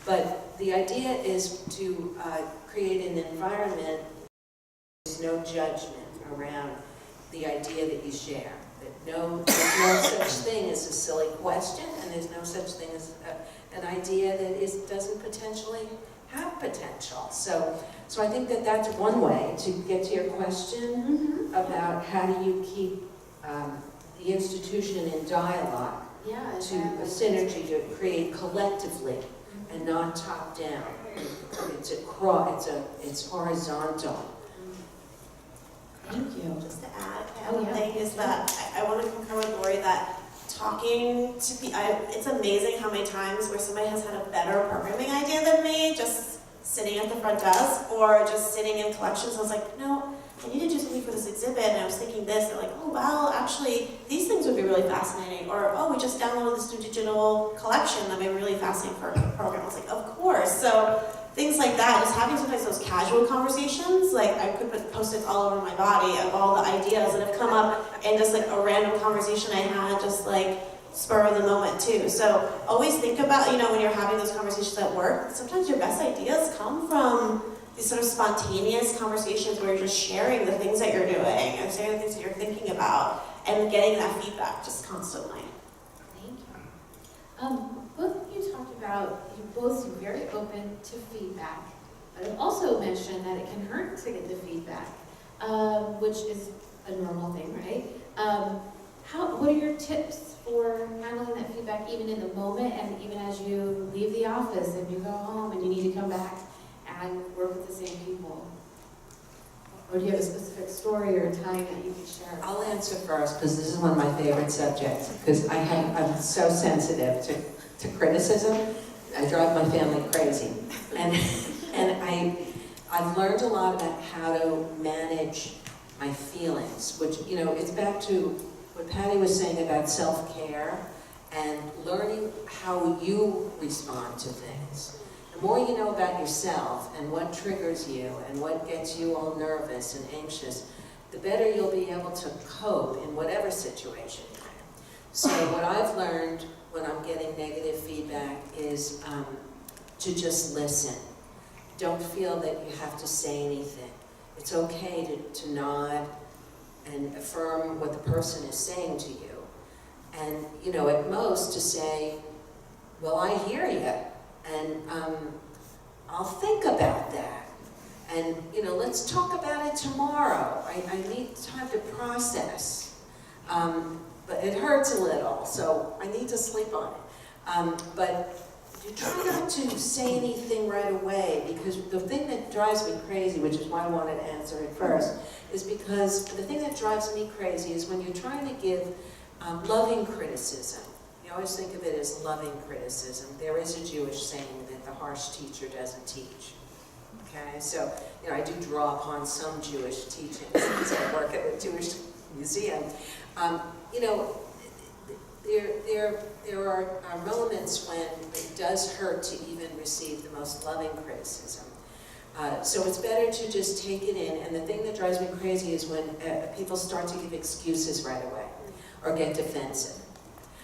But the idea is to create an environment where there's no judgment around the idea that you share. There's no such thing as a silly question, and there's no such thing as an idea that doesn't potentially have potential. So I think that that's one way to get to your question about how do you keep the institution in dialogue to a synergy to create collectively and not top down. It's horizontal. Thank you. Just to add, one thing is that I want to concur with Lori that talking to people, it's amazing how many times where somebody has had a better programming idea than me, just sitting at the front desk or just sitting in collections. I was like, no, I need to do something for this exhibit, and I was thinking this. They're like, oh, well, actually, these things would be really fascinating. Or, oh, we just downloaded this new digital collection that may be really fascinating for a program. I was like, of course. So things like that, just having sometimes those casual conversations, like I could put Post-its all over my body of all the ideas that have come up in just like a random conversation I had, just like spur of the moment too. So always think about, when you're having those conversations at work, sometimes your best ideas come from these sort of spontaneous conversations where you're just sharing the things that you're doing and sharing the things that you're thinking about and getting that feedback just constantly. Thank you. Both of you talked about, you both seem very open to feedback, but I've also mentioned that it can hurt to get the feedback, which is a normal thing, right? What are your tips for handling that feedback even in the moment and even as you leave the office and you go home and you need to come back and work with the same people? Or do you have a specific story or time that you can share? I'll answer first because this is one of my favorite subjects, because I'm so sensitive to criticism. I drive my family crazy. And I've learned a lot about how to manage my feelings, which, it's back to what Patty was saying about self-care and learning how you respond to things. The more you know about yourself and what triggers you and what gets you all nervous and anxious, the better you'll be able to cope in whatever situation you're in. So what I've learned when I'm getting negative feedback is to just listen. Don't feel that you have to say anything. It's okay to nod and affirm what the person is saying to you. And, at most to say, well, I hear you, and I'll think about that. And, let's talk about it tomorrow. I need time to process. But it hurts a little, so I need to sleep on it. But you try not to say anything right away, because the thing that drives me crazy, which is why I wanted to answer it first, is because the thing that drives me crazy is when you're trying to give loving criticism. You always think of it as loving criticism. There is a Jewish saying that the harsh teacher doesn't teach. Okay, so I do draw upon some Jewish teachings because I work at a Jewish museum. There are moments when it does hurt to even receive the most loving criticism. So it's better to just take it in, and the thing that drives me crazy is when people start to give excuses right away, or get defensive.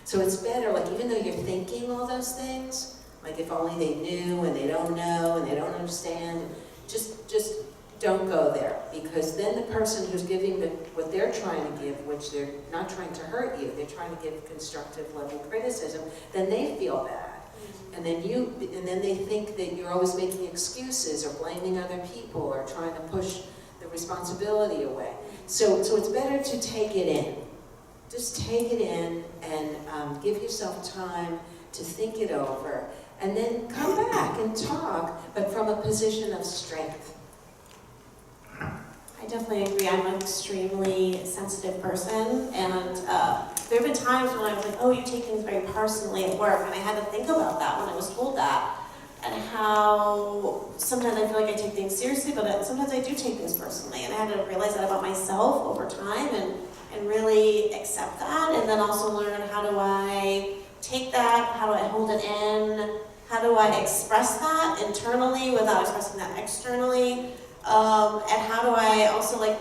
So it's better, like even though you're thinking all those things, like if only they knew, and they don't know, and they don't understand, just don't go there, because then the person who's giving what they're trying to give, which they're not trying to hurt you, they're trying to give constructive, loving criticism, then they feel bad. And then they think that you're always making excuses or blaming other people or trying to push the responsibility away. So it's better to take it in. Just take it in and give yourself time to think it over, and then come back and talk, but from a position of strength. I definitely agree. I'm an extremely sensitive person, and there have been times when I was like, oh, you take things very personally at work, and I had to think about that when I was told that, and how sometimes I feel like I take things seriously, but sometimes I do take things personally, and I had to realize that about myself over time, and really accept that, and then also learn, how do I take that, how do I hold it in, how do I express that internally without expressing that externally, and how do I also, like,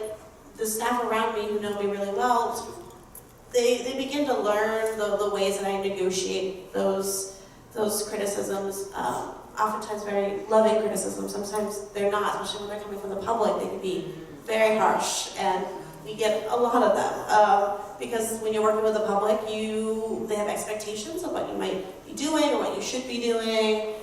the staff around me who know me really well, they begin to learn the ways that I negotiate those criticisms, oftentimes very loving criticisms. Sometimes they're not, especially when they're coming from the public. They can be very harsh, and we get a lot of them. Because when you're working with the public, they have expectations of what you might be doing or what you should be doing,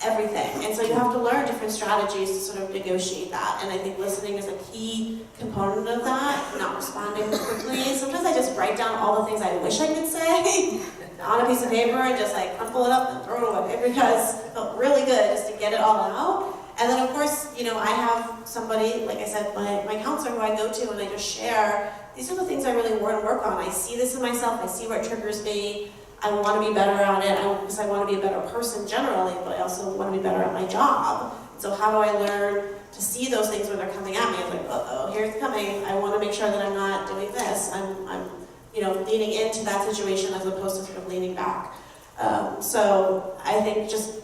everything. And so you have to learn different strategies to sort of negotiate that. And I think listening is a key component of that, not responding quickly. Sometimes I just write down all the things I wish I could say on a piece of paper and just like crumple it up and throw it away, because it felt really good just to get it all out. And then of course, I have somebody, like I said, my counselor who I go to, and I just share, these are the things I really want to work on. I see this in myself, I see where it triggers me. I want to be better at it, because I want to be a better person generally, but I also want to be better at my job. So how do I learn to see those things when they're coming at me? I'm like, uh-oh, here it's coming. I want to make sure that I'm not doing this. I'm leaning into that situation as opposed to sort of leaning back. So I think just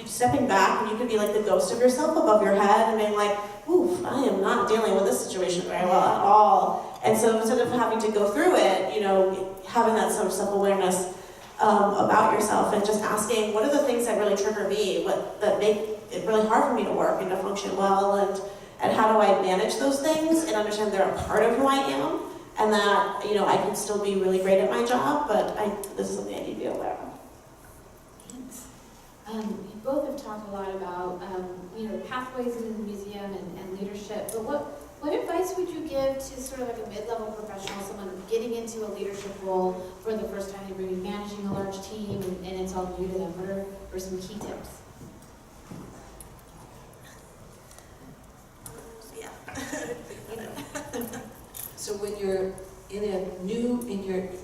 stepping back, and you could be like the ghost of yourself above your head and being like, oof, I am not dealing with this situation very well at all. And so instead of having to go through it, having that sort of self-awareness about yourself, and just asking, what are the things that really trigger me, that make it really hard for me to work and to function well, and how do I manage those things and understand they're a part of who I am, and that I can still be really great at my job, but this is something I need to be aware of. Thanks. You both have talked a lot about pathways into the museum and leadership, but what advice would you give to sort of like a mid-level professional, someone getting into a leadership role for the first time? You're maybe managing a large team, and it's all new to them. What are some key tips? So when you're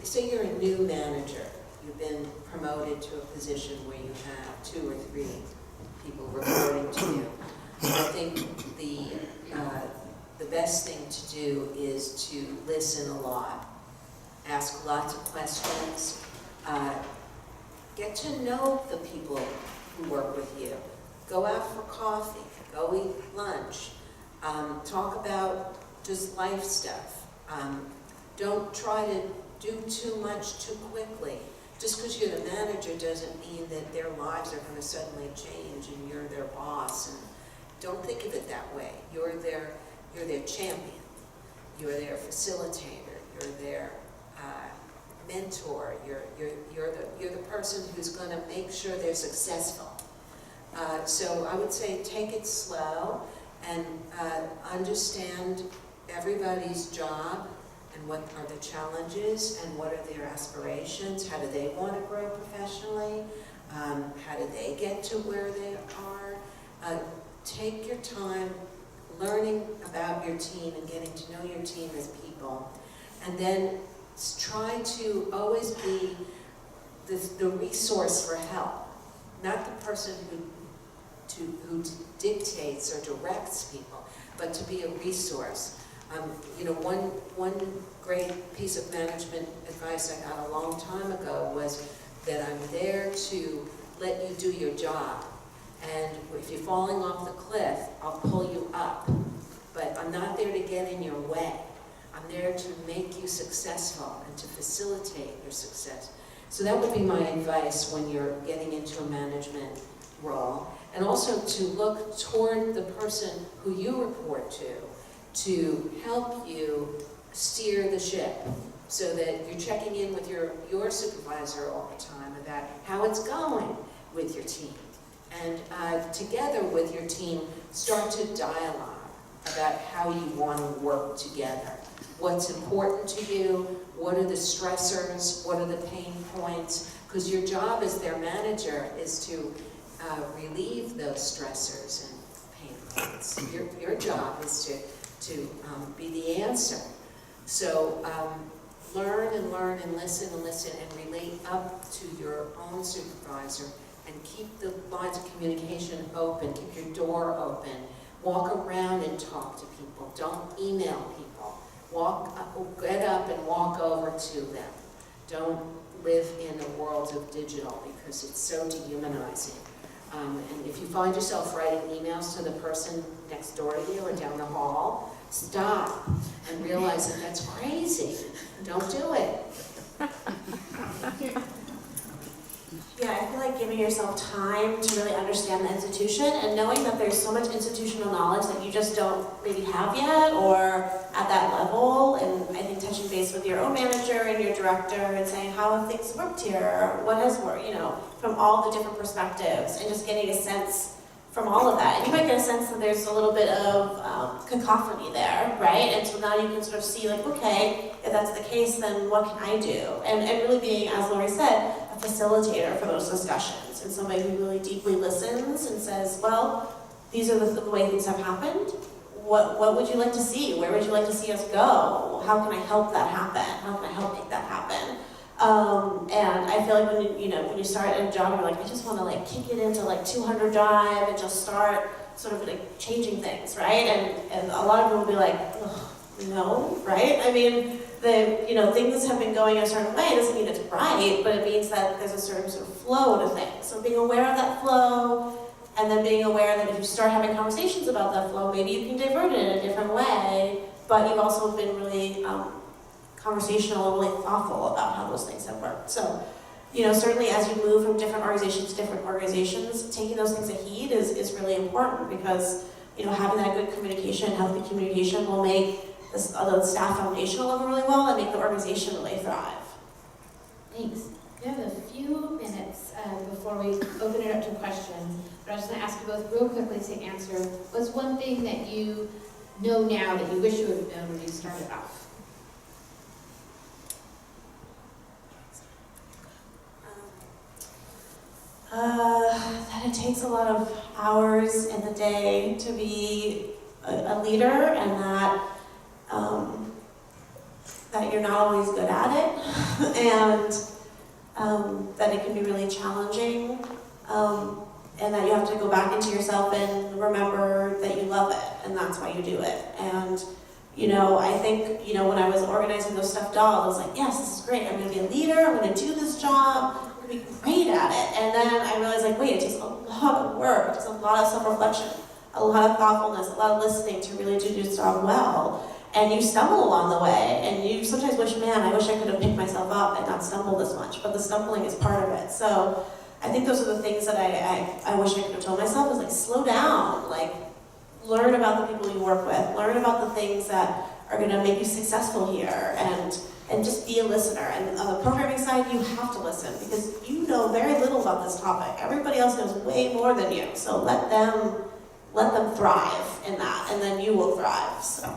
say you're a new manager, you've been promoted to a position where you have 2 or 3 people reporting to you. I think the best thing to do is to listen a lot, ask lots of questions, get to know the people who work with you. Go out for coffee, go eat lunch, talk about just life stuff. Don't try to do too much too quickly. Just because you're the manager doesn't mean that their lives are going to suddenly change and you're their boss. And don't think of it that way. You're their champion. You're their facilitator. You're their mentor. You're the person who's going to make sure they're successful. So I would say take it slow and understand everybody's job and what are the challenges and what are their aspirations. How do they want to grow professionally? How do they get to where they are? Take your time learning about your team and getting to know your team as people. And then try to always be the resource for help, not the person who dictates or directs people, but to be a resource. One great piece of management advice I got a long time ago was that I'm there to let you do your job And if you're falling off the cliff, I'll pull you up. But I'm not there to get in your way. I'm there to make you successful and to facilitate your success. So that would be my advice when you're getting into a management role. And also to look toward the person who you report to help you steer the ship, so that you're checking in with your supervisor all the time about how it's going with your team. And together with your team, start to dialogue about how you want to work together. What's important to you? What are the stressors? What are the pain points? Because your job as their manager is to relieve those stressors and pain points. Your job is to be the answer. So learn and learn and listen and relate up to your own supervisor, and keep the lines of communication open, keep your door open. Walk around and talk to people. Don't email people. Get up and walk over to them. Don't live in a world of digital, because it's so dehumanizing. And if you find yourself writing emails to the person next door to you or down the hall, stop and realize that that's crazy. Don't do it. Yeah, I feel like giving yourself time to really understand the institution, and knowing that there's so much institutional knowledge that you just don't maybe have yet or at that level. And I think touching base with your own manager and your director and saying, how have things worked here? What has worked, from all the different perspectives, and just getting a sense from all of that. And you might get a sense that there's a little bit of cacophony there, right? And so now you can sort of see, like, okay, if that's the case, then what can I do? And really being, as Lori said, a facilitator for those discussions, and somebody who really deeply listens and says, well, these are the way things have happened. What would you like to see? Where would you like to see us go? How can I help that happen? How can I help make that happen? And I feel like when you start a job, you're like, I just want to kick it into 200 drive and just start sort of changing things, right? And a lot of people will be like, no, right? I mean, things have been going a certain way. It doesn't mean it's right, but it means that there's a certain sort of flow to things. So being aware of that flow, and then being aware that if you start having conversations about that flow, maybe you can divert it in a different way, but you've also been really conversational and really thoughtful about how those things have worked. So, certainly as you move from different organizations to different organizations, taking those things a heed is really important, because, having that good communication, healthy communication will make the staff foundational level really well and make the organization really thrive. Thanks. We have a few minutes before we open it up to questions, but I just want to ask you both real quickly to answer. What's one thing that you know now that you wish you would have known when you started off? That it takes a lot of hours in the day to be a leader, and that you're not always good at it, and that it can be really challenging, and that you have to go back into yourself and remember that you love it, and that's why you do it. And I think, when I was organizing those stuffed dolls, I was like, yes, this is great. I'm going to be a leader. I'm going to do this job. I'm going to be great at it. And then I realized, wait, it takes a lot of work. It takes a lot of self-reflection, a lot of thoughtfulness, a lot of listening to really do this job well. And you stumble along the way, and you sometimes wish, man, I wish I could have picked myself up and not stumbled this much. But the stumbling is part of it. So I think those are the things that I wish I could have told myself, is slow down, learn about the people you work with, learn about the things that are going to make you successful here, and just be a listener. And on the programming side, you have to listen, because you know very little about this topic. Everybody else knows way more than you, so let them thrive in that, and then you will thrive. So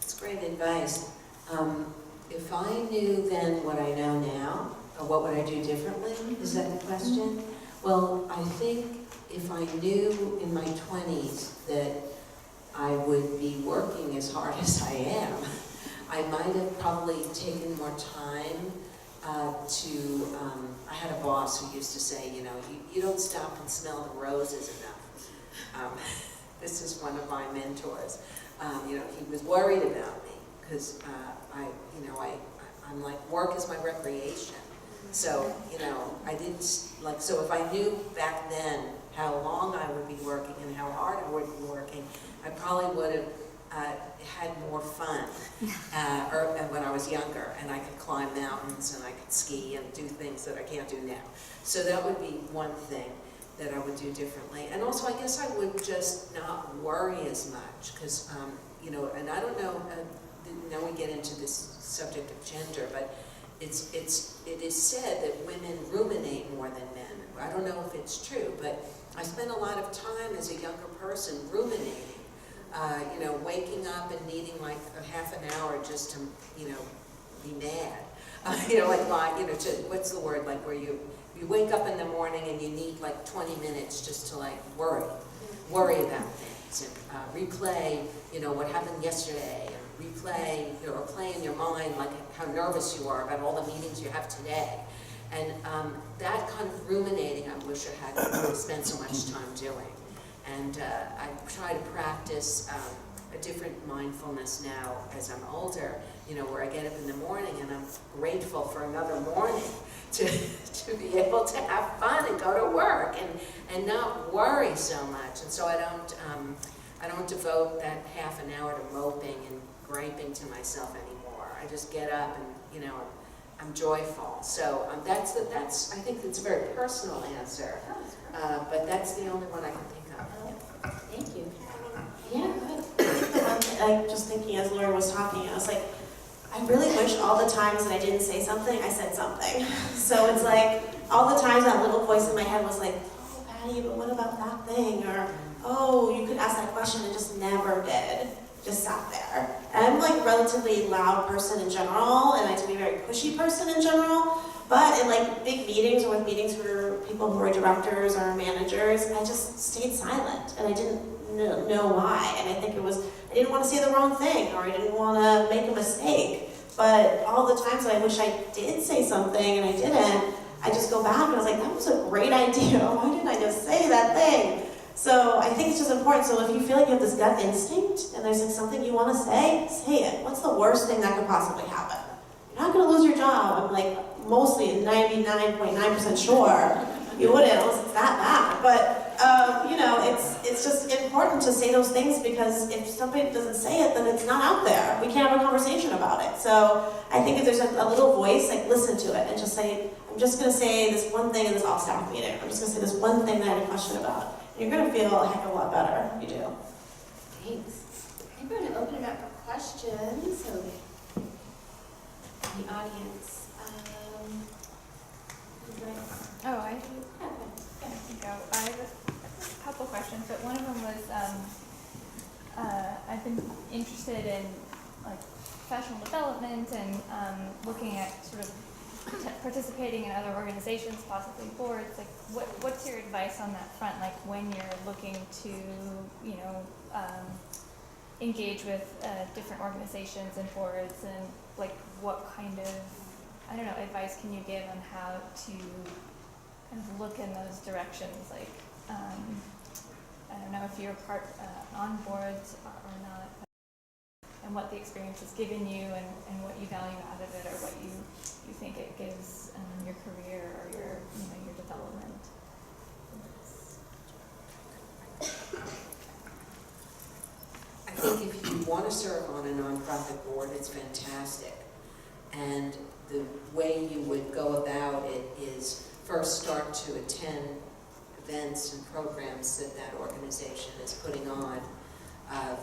It's great advice. If I knew then what I know now, what would I do differently? Is that the question? Well, I think if I knew in my 20s that I would be working as hard as I am, I might have probably taken more time I had a boss who used to say, you don't stop and smell the roses enough. This is one of my mentors. He was worried about me, because I'm like, work is my recreation. So, you know, I didn't, like, so if I knew back then how long I would be working and how hard I would be working, I probably would have had more fun when I was younger, and I could climb mountains and I could ski and do things that I can't do now. So that would be one thing that I would do differently. And also, I guess I would just not worry as much, because, you know, and I don't know, now we get into this subject of gender, but it is said that women ruminate more than men. I don't know if it's true, but I spent a lot of time as a younger person ruminating, you know, waking up and needing like a half an hour just to, you know, be mad. You know, like, you know, what's the word, like where you wake up in the morning and you need like 20 minutes just to like worry about things and replay, you know, what happened yesterday, and replay, you know, or play in your mind like how nervous you are about all the meetings you have today. And that kind of ruminating, I wish I hadn't really spent so much time doing. And I try to practice a different mindfulness now as I'm older, you know, where I get up in the morning and I'm grateful for another morning to be able to have fun and go to work and not worry so much. And so I don't devote that half an hour to moping and griping to myself anymore. I just get up and, you know, I'm joyful. So that's I think it's a very personal answer, but that's the only one I can think of. Thank you. Yeah, go ahead. I'm just thinking as Laura was talking, I was like, I really wish all the times that I didn't say something, I said something. So it's like, all the times that little voice in my head was like, oh, Patty, but what about that thing? Or, oh, you could ask that question and just never did. Just sat there. And I'm like a relatively loud person in general, and I like to be a very pushy person in general. But in like big meetings or with meetings for people who are directors or managers, I just stayed silent, and I didn't know why. And I think it was, I didn't want to say the wrong thing, or I didn't want to make a mistake. But all the times that I wish I did say something and I didn't, I just go back and I was like, that was a great idea. Why didn't I just say that thing? So I think it's just important. So if you feel like you have this gut instinct and there's like something you want to say it. What's the worst thing that could possibly happen? You're not going to lose your job. I'm like mostly 99.9% sure you wouldn't unless it's that bad. But you know, it's just important to say those things, because if somebody doesn't say it, then it's not out there. We can't have a conversation about it. So I think if there's a little voice, like listen to it and just say, I'm just going to say this one thing in this all-staff meeting. I'm just going to say this one thing that I had a question about. You're going to feel a heck of a lot better if you do. Thanks. I'm going to open it up for questions. So, the audience. Oh, I can go. I have a couple questions, but one of them was I've been interested in like professional development and looking at sort of participating in other organizations, possibly boards. Like, what's your advice on that front? Like, when you're looking to, you know, engage with different organizations and boards, and like, what kind of, I don't know, advice can you give on how to kind of look in those directions? Like, I don't know if you're on boards or not, and what the experience has given you, and what you value out of it, or what you think it gives your career or your, you know, your development. I think if you want to serve on a nonprofit board, it's fantastic. And the way you would go about it is first start to attend events and programs that organization is putting on,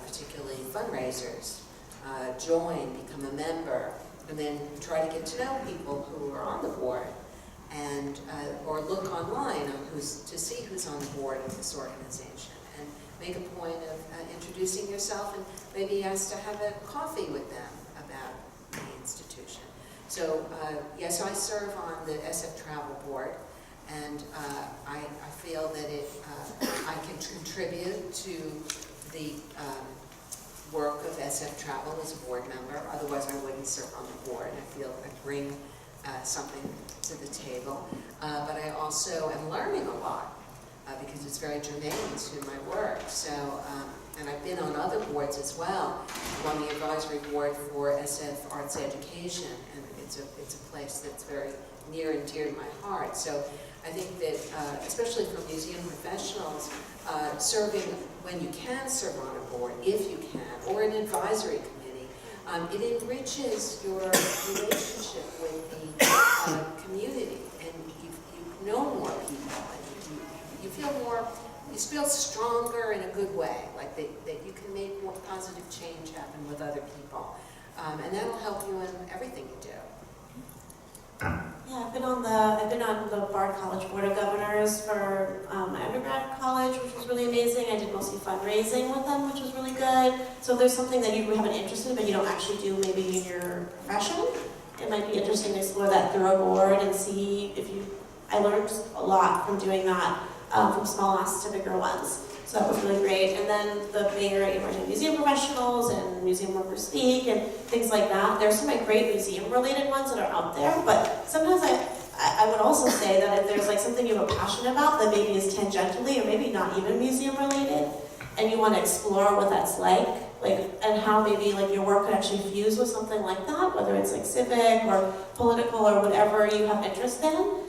particularly fundraisers. Join, become a member, and then try to get to know people who are on the board, and or look online on to see who's on the board of this organization, and make a point of introducing yourself, and maybe ask to have a coffee with them about the institution. So yes, I serve on the SF Travel Board, and I feel that I can contribute to the work of SF Travel as a board member. Otherwise, I wouldn't serve on the board. I feel I bring something to the table. But I also am learning a lot because it's very germane to my work. So, and I've been on other boards as well. I'm on the advisory board for SF Arts Education, and It's a place that's very near and dear to my heart. So I think that, especially for museum professionals, serving when you can serve on a board, if you can, or an advisory committee, it enriches your relationship with the community, and you know more people, and you feel stronger in a good way, like that you can make more positive change happen with other people, and that'll help you in everything you do. Yeah, I've been on the Bard College Board of Governors for my undergrad college, which was really amazing. I did mostly fundraising with them, which was really good. So if there's something that you have an interest in, but you don't actually do maybe in your profession, it might be interesting to explore that through a board and see if you. I learned a lot from doing that, from small asks to bigger ones. So that was really great. And then the Bay Area Emerging Museum Professionals and Museum Workers Speak and things like that. There's some great museum-related ones that are out there, but sometimes I would also say that if there's like something you have a passion about that maybe is tangentially or maybe not even museum-related, and you want to explore what that's like and how maybe like your work could actually fuse with something like that, whether it's like civic or political or whatever you have interest in.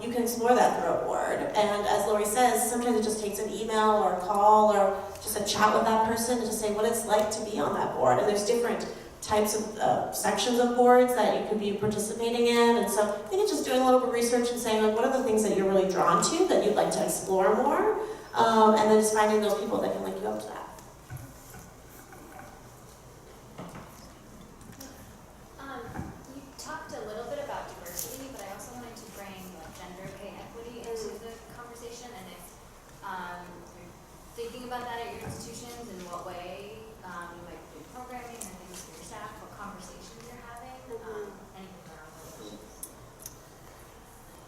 You can explore that through a board. And as Lori says, sometimes it just takes an email or a call or just a chat with that person to just say what it's like to be on that board. And there's different types of sections of boards that you could be participating in. And so I think it's just doing a little bit of research and saying like, what are the things that you're really drawn to that you'd like to explore more? And then just finding those people that can link you up to that. You talked a little bit about diversity, but I also wanted to bring gender pay equity into the conversation. And if you're thinking about that at your institutions, in what way you might do programming and things for your staff, what conversations you're having, anything around those issues.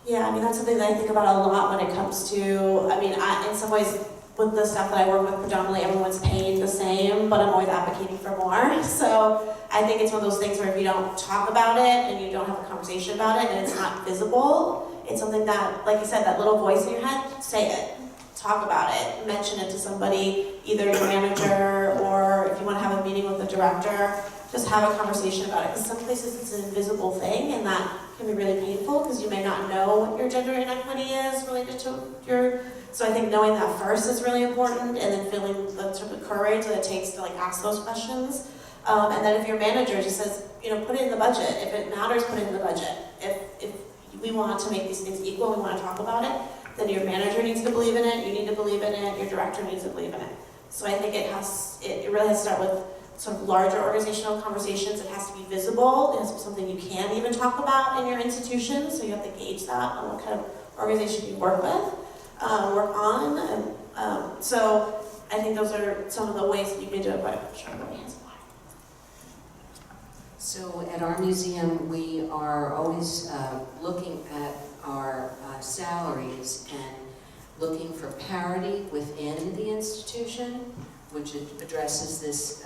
Yeah, I mean, that's something that I think about a lot when it comes to, in some ways, with the stuff that I work with, predominantly everyone's paid the same, but I'm always advocating for more. So I think it's one of those things where if you don't talk about it and you don't have a conversation about it and it's not visible, it's something that, like you said, that little voice in your head, say it. Talk about it, mention it to somebody, either your manager or if you want to have a meeting with the director, just have a conversation about it. Because some places it's an invisible thing and that can be really painful because you may not know what your gender inequity is related to your. So I think knowing that first is really important, and then feeling the sort of courage that it takes to ask those questions. And then if your manager just says, put it in the budget. If it matters, put it in the budget. If we want to make these things equal, we want to talk about it, then your manager needs to believe in it, you need to believe in it, your director needs to believe in it. So I think it really has to start with sort of larger organizational conversations. It has to be visible. It has to be something you can even talk about in your institution. So you have to gauge that on what kind of organization you work with. Work on, and so I think those are some of the ways that you can do it, but I'm sure everybody has more. So at our museum, we are always looking at our salaries and looking for parity within the institution, which addresses this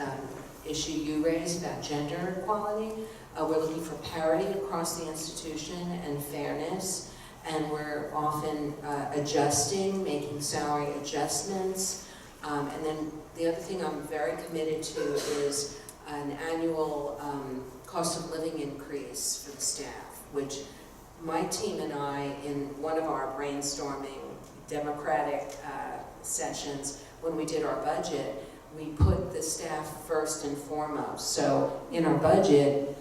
issue you raised about gender equality. We're looking for parity across the institution and fairness. And we're often adjusting, making salary adjustments. And then the other thing I'm very committed to is an annual cost of living increase for the staff, which my team and I, in one of our brainstorming democratic sessions, when we did our budget, we put the staff first and foremost. So in our budget,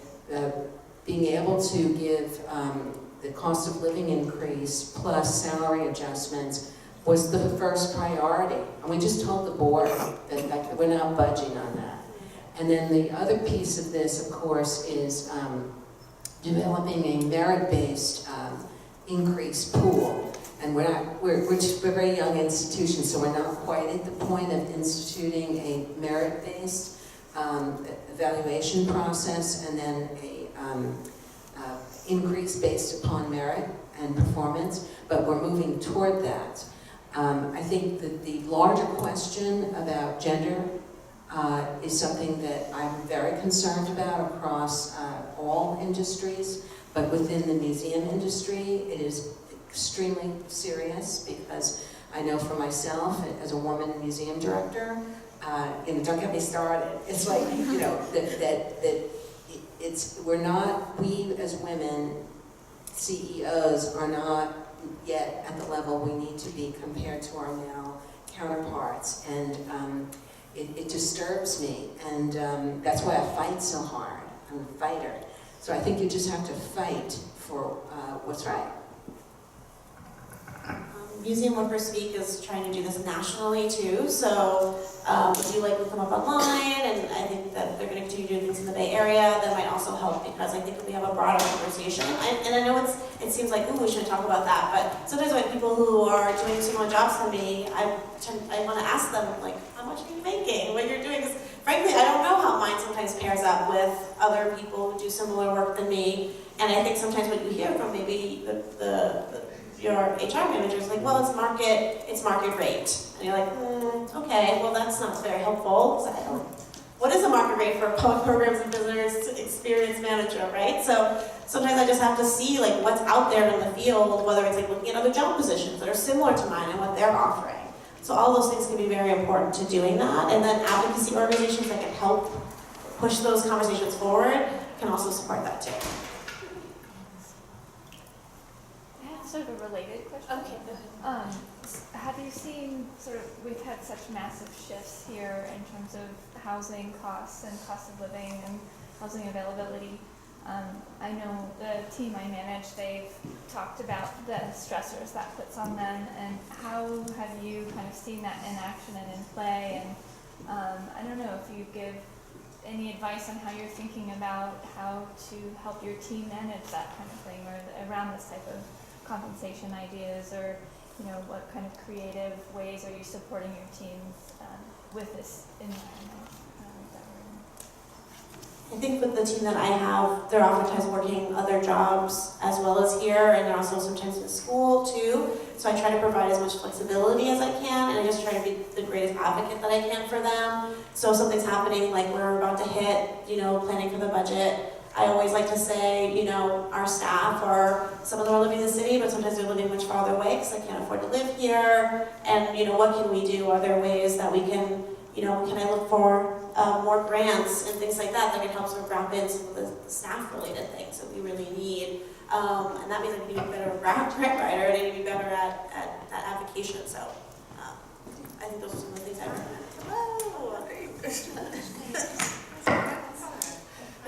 being able to give the cost of living increase plus salary adjustments was the first priority. And we just told the board that we're not budging on that. And then the other piece of this, of course, is developing a merit-based increase pool. And we're a very young institution, so we're not quite at the point of instituting a merit-based evaluation process and then a increase based upon merit and performance, but we're moving toward that. I think that the larger question about gender is something that I'm very concerned about across all industries, but within the museum industry, it is extremely serious because I know for myself, as a woman museum director, don't get me started. It's like, that we as women, CEOs, are not yet at the level we need to be compared to our male counterparts, and it disturbs me, and that's why I fight so hard. I'm a fighter. So I think you just have to fight for what's right. Museum Workers Speak is trying to do this nationally too, so if you look them up online, and I think that they're going to continue doing things in the Bay Area, that might also help, because I think that we have a broader conversation. And I know it seems like, ooh, we should talk about that, but sometimes when people who are doing similar jobs to me, I want to ask them, like, how much are you making, what you're doing? Because frankly, I don't know how mine sometimes pairs up with other people who do similar work than me, and I think sometimes what you hear from maybe your HR manager is like, well, it's market rate. And you're like, okay, well, that's not very helpful. So what is a market rate for a public programs and visitors experience manager, right? So sometimes I just have to see like what's out there in the field, whether it's like looking at other job positions that are similar to mine and what they're offering. So all those things can be very important to doing that. And then advocacy organizations that can help push those conversations forward can also support that too. Sort of a related question. Okay, go ahead. Have you seen we've had such massive shifts here in terms of housing costs and cost of living and housing availability. I know the team I manage, they've talked about the stressors that puts on them, and how have you kind of seen that in action and in play? And I don't know if you give any advice on how you're thinking about how to help your team manage that kind of thing, or around this type of compensation ideas, or what kind of creative ways are you supporting your teams with this environment that we're in? I think with the team that I have, they're oftentimes working other jobs as well as here, and they're also sometimes in school too. So I try to provide as much flexibility as I can, and I just try to be the greatest advocate that I can for them. So if something's happening, like we're about to hit, planning for the budget, I always like to say, our staff some of them are living in the city, but sometimes they're living much farther away because they can't afford to live here. And, what can we do? Are there ways that we can, can I look for more grants and things like that can help sort of wrap in some of the staff-related things that we really need. And that means I need to be better at grant writer, and I need to be better at advocation. So I think those are some of the things I recommend. Hello!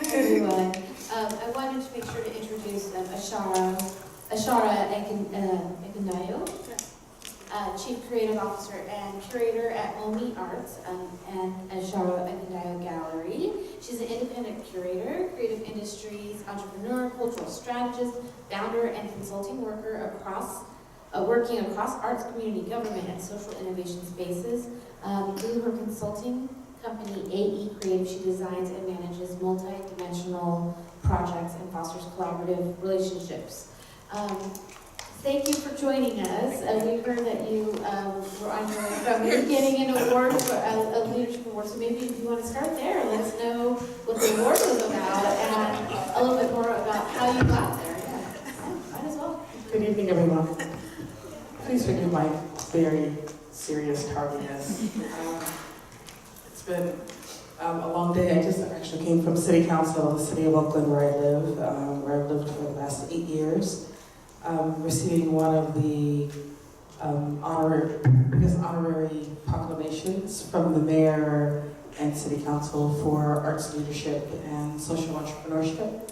Hi everyone. I wanted to make sure to introduce Ashara Ekundayo, Chief Creative Officer and Curator at Omi Arts and Ashara Ekundayo Gallery. She's an independent curator, creative industries, entrepreneur, cultural strategist, founder, and consulting worker working across arts, community, government, and social innovation spaces. Through her consulting company AE Creative, she designs and manages multi-dimensional projects and fosters collaborative relationships. Thank you for joining us. We heard that you were on your way from getting an award, a leadership award, so maybe if you want to start there, let us know what the award was about and a little bit more about how you got there. Yeah, might as well. Good evening, everyone. Please forgive my very serious tardiness. It's been a long day. I just actually came from City Council, the City of Oakland, where I live, where I've lived for the last 8 years, receiving one of the biggest honorary proclamations from the Mayor and City Council for arts leadership and social entrepreneurship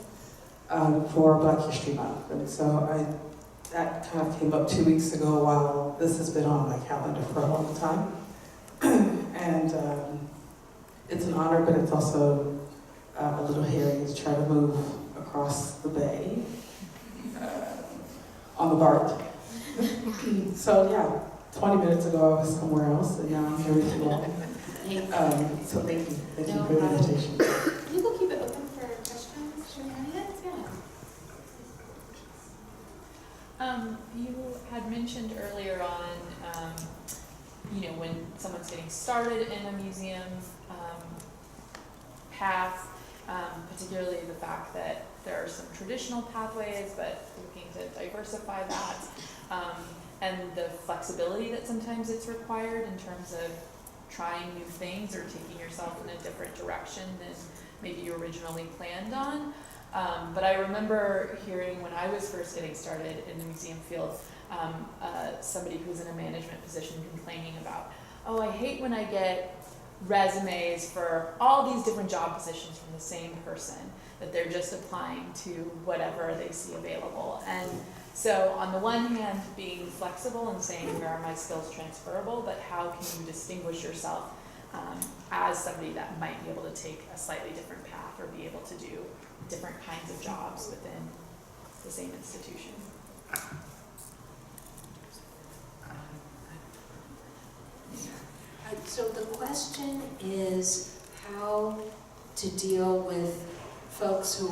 for Black History Month. And so that kind of came up 2 weeks ago while this has been on my calendar for a long time. And it's an honor, but it's also a little hairy to try to move across the bay on the BART. So yeah, 20 minutes ago I was somewhere else, and now I'm here with you all. So thank you for the invitation. You will keep it open for questions from the audience? Yeah. You had mentioned earlier on, when someone's getting started in a museum path, particularly the fact that there are some traditional pathways, but looking to diversify that, and the flexibility that sometimes it's required in terms of trying new things or taking yourself in a different direction than maybe you originally planned on. But I remember hearing when I was first getting started in the museum field, somebody who's in a management position complaining about, oh, I hate when I get resumes for all these different job positions from the same person, that they're just applying to whatever they see available. And so on the one hand, being flexible and saying, where are my skills transferable, but how can you distinguish yourself as somebody that might be able to take a slightly different path or be able to do different kinds of jobs within the same institution. So the question is how to deal with folks who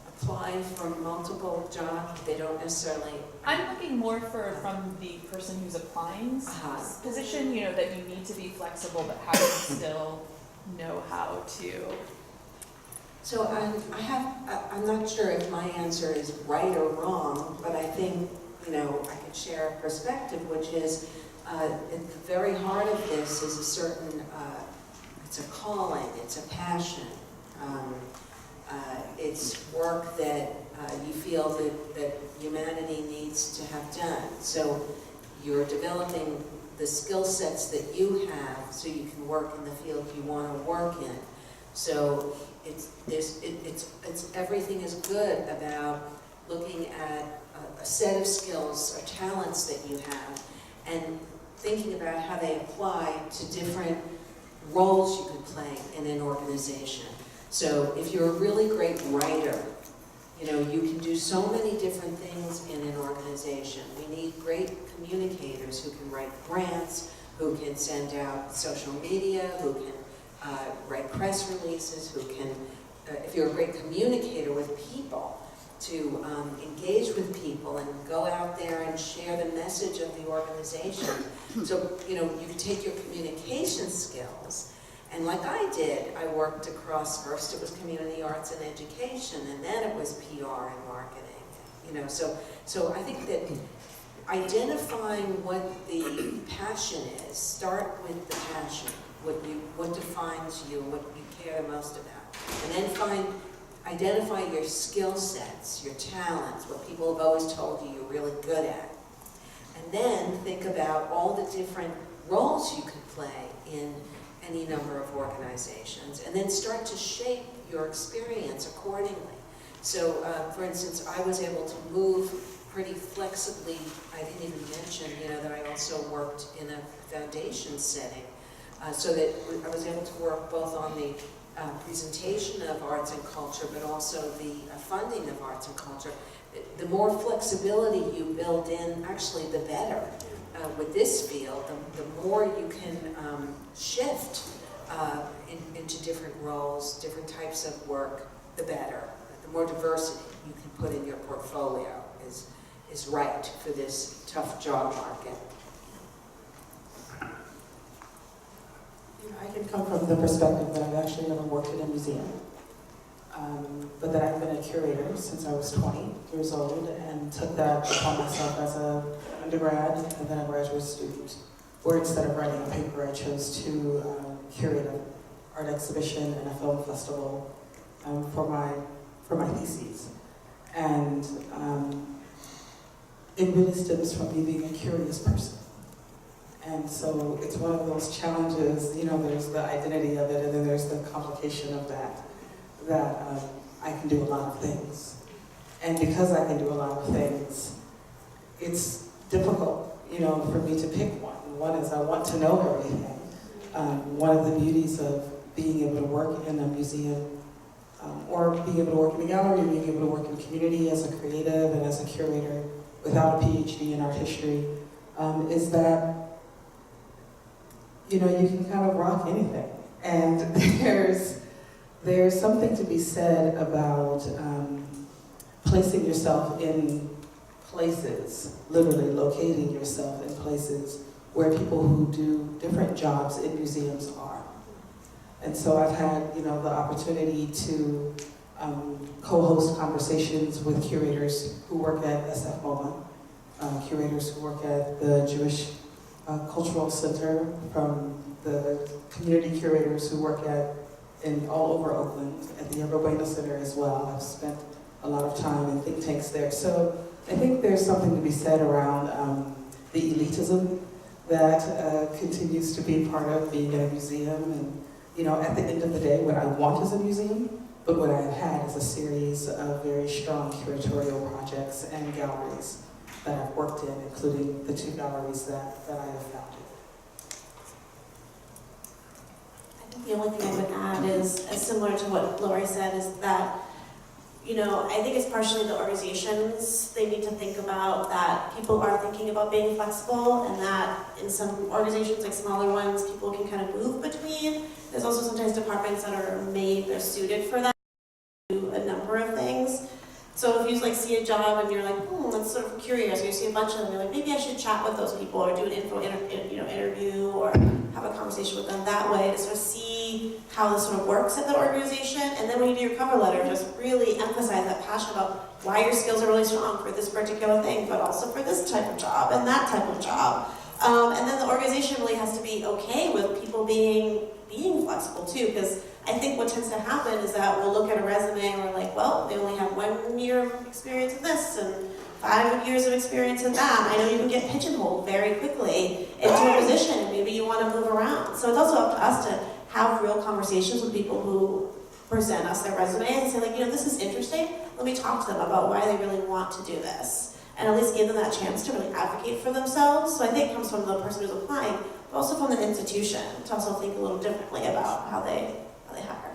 apply for multiple jobs. They don't necessarily. I'm looking more from the person who's applying's position, you know, that you need to be flexible, but how do you still know how to. So I'm not sure if my answer is right or wrong, but I think, you know, I could share a perspective, which is at the very heart of this is a certain, it's a calling, it's a passion. It's work that you feel that humanity needs to have done. So you're developing the skill sets that you have so you can work in the field you want to work in. So it's everything is good about looking at a set of skills or talents that you have and thinking about how they apply to different roles you can play in an organization. So if you're a really great writer, you know, you can do so many different things in an organization. We need great communicators who can write grants, who can send out social media, who can write press releases, who can, if you're a great communicator with people, to engage with people and go out there and share the message of the organization. So, you know, you can take your communication skills, and like I did, I worked across, first it was community arts and education, and then it was PR and marketing, you know, so I think that identifying what the passion is, start with the passion, what defines you, what you care the most about, and then identify your skill sets, your talents, what people have always told you you're really good at. And then think about all the different roles you could play in any number of organizations, and then start to shape your experience accordingly. So, for instance, I was able to move pretty flexibly. I didn't even mention, you know, that I also worked in a foundation setting, so that I was able to work both on the presentation of arts and culture, but also the funding of arts and culture. The more flexibility you build in, actually, the better. With this field, the more you can shift into different roles, different types of work, the better. The more diversity you can put in your portfolio is right for this tough job market. I can come from the perspective that I've actually never worked in a museum, but that I've been a curator since I was 20 years old and took that upon myself as an undergrad and then a graduate student, where instead of writing a paper, I chose to curate an art exhibition and a film festival for my theses. And it really stems from me being a curious person. And so it's one of those challenges, you know, there's the identity of it, and then there's the complication of that I can do a lot of things. And because I can do a lot of things, it's difficult, you know, for me to pick one. One is I want to know everything. One of the beauties of being able to work in a museum, or being able to work in a gallery, being able to work in community as a creative and as a curator without a PhD in art history, is that, you know, you can kind of rock anything. And there's something to be said about placing yourself in places, literally locating yourself in places where people who do different jobs in museums are. And so I've had, you know, the opportunity to co-host conversations with curators who work at SF MoMA, curators who work at the Jewish Cultural Center, from the community curators who work at all over Oakland, at the Yerba Buena Center as well. I've spent a lot of time in think tanks there. So I think there's something to be said around the elitism that continues to be part of being in a museum. And, you know, at the end of the day, what I want is a museum, but what I have had is a series of very strong curatorial projects and galleries that I've worked in, including the 2 galleries that I have founded. I think the only thing I would add is, similar to what Lori said, is that, you know, I think it's partially the organizations. They need to think about that people are thinking about being flexible, and that in some organizations, like smaller ones, people can kind of move between. There's also sometimes departments that are made, they're suited for that, do a number of things. So if you like see a job and you're like, that's sort of curious, or you see a bunch of them, you're like, maybe I should chat with those people, or do an interview, or have a conversation with them that way to sort of see how this sort of works at the organization. And then when you do your cover letter, just really emphasize that passion about why your skills are really strong for this particular thing, but also for this type of job and that type of job. And then the organization really has to be okay with people being flexible too, because I think what tends to happen is that we'll look at a resume and we're like, well, they only have 1 year of experience in this and 5 years of experience in that. I know you can get pigeonholed very quickly into a position, and maybe you want to move around. So it's also up to us to have real conversations with people who present us their resume and say, like, you know, this is interesting. Let me talk to them about why they really want to do this, and at least give them that chance to really advocate for themselves. So I think it comes from the person who's applying, but also from the institution to also think a little differently about how they hire.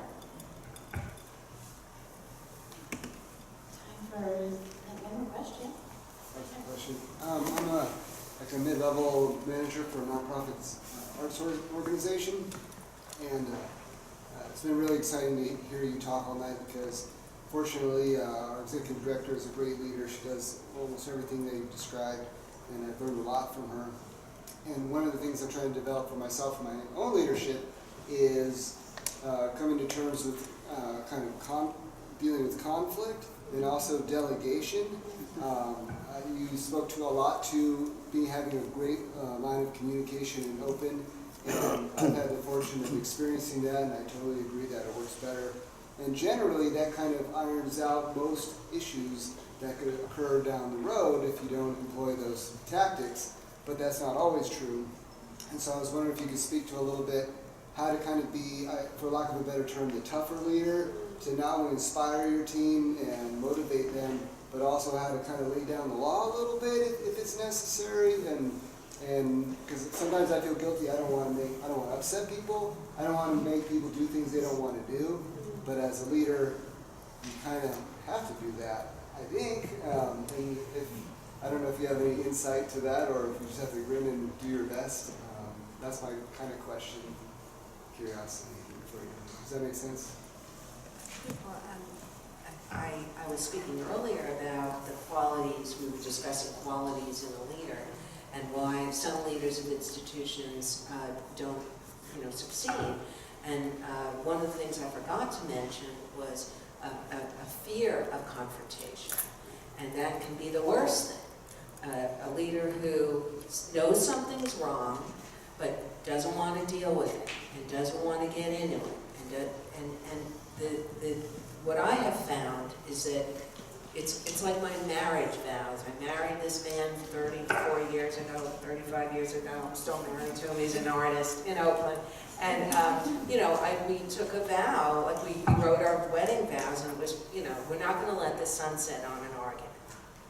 Time for another question. I'm a mid-level manager for a nonprofit arts organization, and it's been really exciting to hear you talk all night, because fortunately our executive director is a great leader. She does almost everything that you've described, and I've learned a lot from her. And one of the things I'm trying to develop for myself in my own leadership is coming to terms with dealing with conflict, and also delegation. You spoke to a lot to having a great line of communication and open, and I've had the fortune of experiencing that, and I totally agree that it works better. And generally, that kind of irons out most issues that could occur down the road if you don't employ those tactics, but that's not always true. And so I was wondering if you could speak to a little bit how to kind of be, for lack of a better term, the tougher leader, to not only inspire your team and motivate them, but also how to kind of lay down the law a little bit if it's necessary. And because sometimes I feel guilty. I don't want to upset people. I don't want to make people do things they don't want to do. But as a leader, you kind of have to do that, I think. And I don't know if you have any insight to that, or if you just have to grin and do your best. That's my kind of question, curiosity for you. Does that make sense? Well, I was speaking earlier about the qualities, we were discussing qualities in a leader, and why some leaders of institutions don't, succeed. And one of the things I forgot to mention was a fear of confrontation, and that can be the worst thing. A leader who knows something's wrong, but doesn't want to deal with it, and doesn't want to get into it, and what I have found is that it's like my marriage vows. I married this man 34 years ago, 35 years ago. I'm still married to him. He's an artist in Oakland. And, we took a vow, like we wrote our wedding vows, and it was, we're not going to let the sun set on an argument.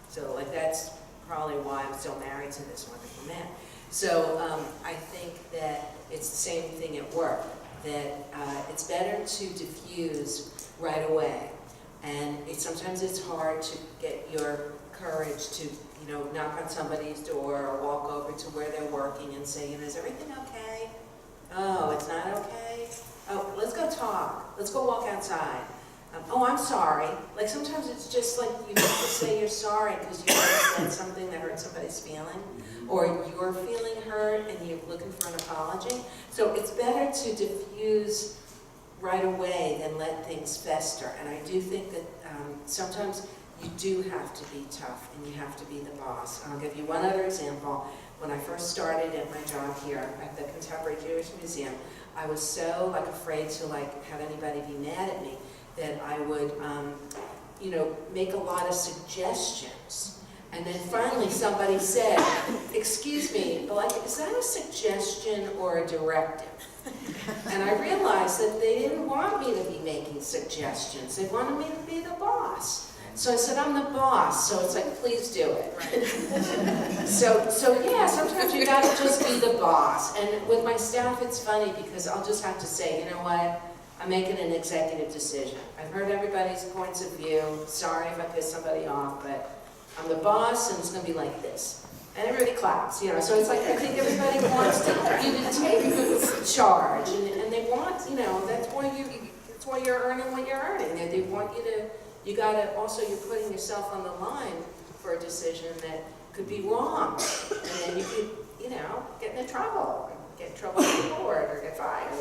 So, that's probably why I'm still married to this wonderful man. So, I think that it's the same thing at work, that it's better to diffuse right away. And sometimes it's hard to get your courage to, knock on somebody's door or walk over to where they're working and say, is everything okay? Oh, it's not okay? Oh, let's go talk. Let's go walk outside. Oh, I'm sorry. Sometimes it's just you have to say you're sorry because you said something that hurt somebody's feeling, or you're feeling hurt and you're looking for an apology. So it's better to diffuse right away than let things fester. And I do think that sometimes you do have to be tough and you have to be the boss. And I'll give you one other example. When I first started at my job here at the Contemporary Jewish Museum, I was so afraid to have anybody be mad at me that I would, make a lot of suggestions. And then finally somebody said, excuse me, but is that a suggestion or a directive? And I realized that they didn't want me to be making suggestions. They wanted me to be the boss. So I said, I'm the boss, so it's please do it. So yeah, sometimes you gotta just be the boss. And with my staff, it's funny because I'll just have to say, you know what? I'm making an executive decision. I've heard everybody's points of view. Sorry if I piss somebody off, but I'm the boss and it's gonna be like this. And everybody claps, So it's I think everybody wants you to take charge. And they want, that's why you're earning what you're earning. They want you to, you're putting yourself on the line for a decision that could be wrong. And then you could, get into trouble. Get in trouble with the board or get fired.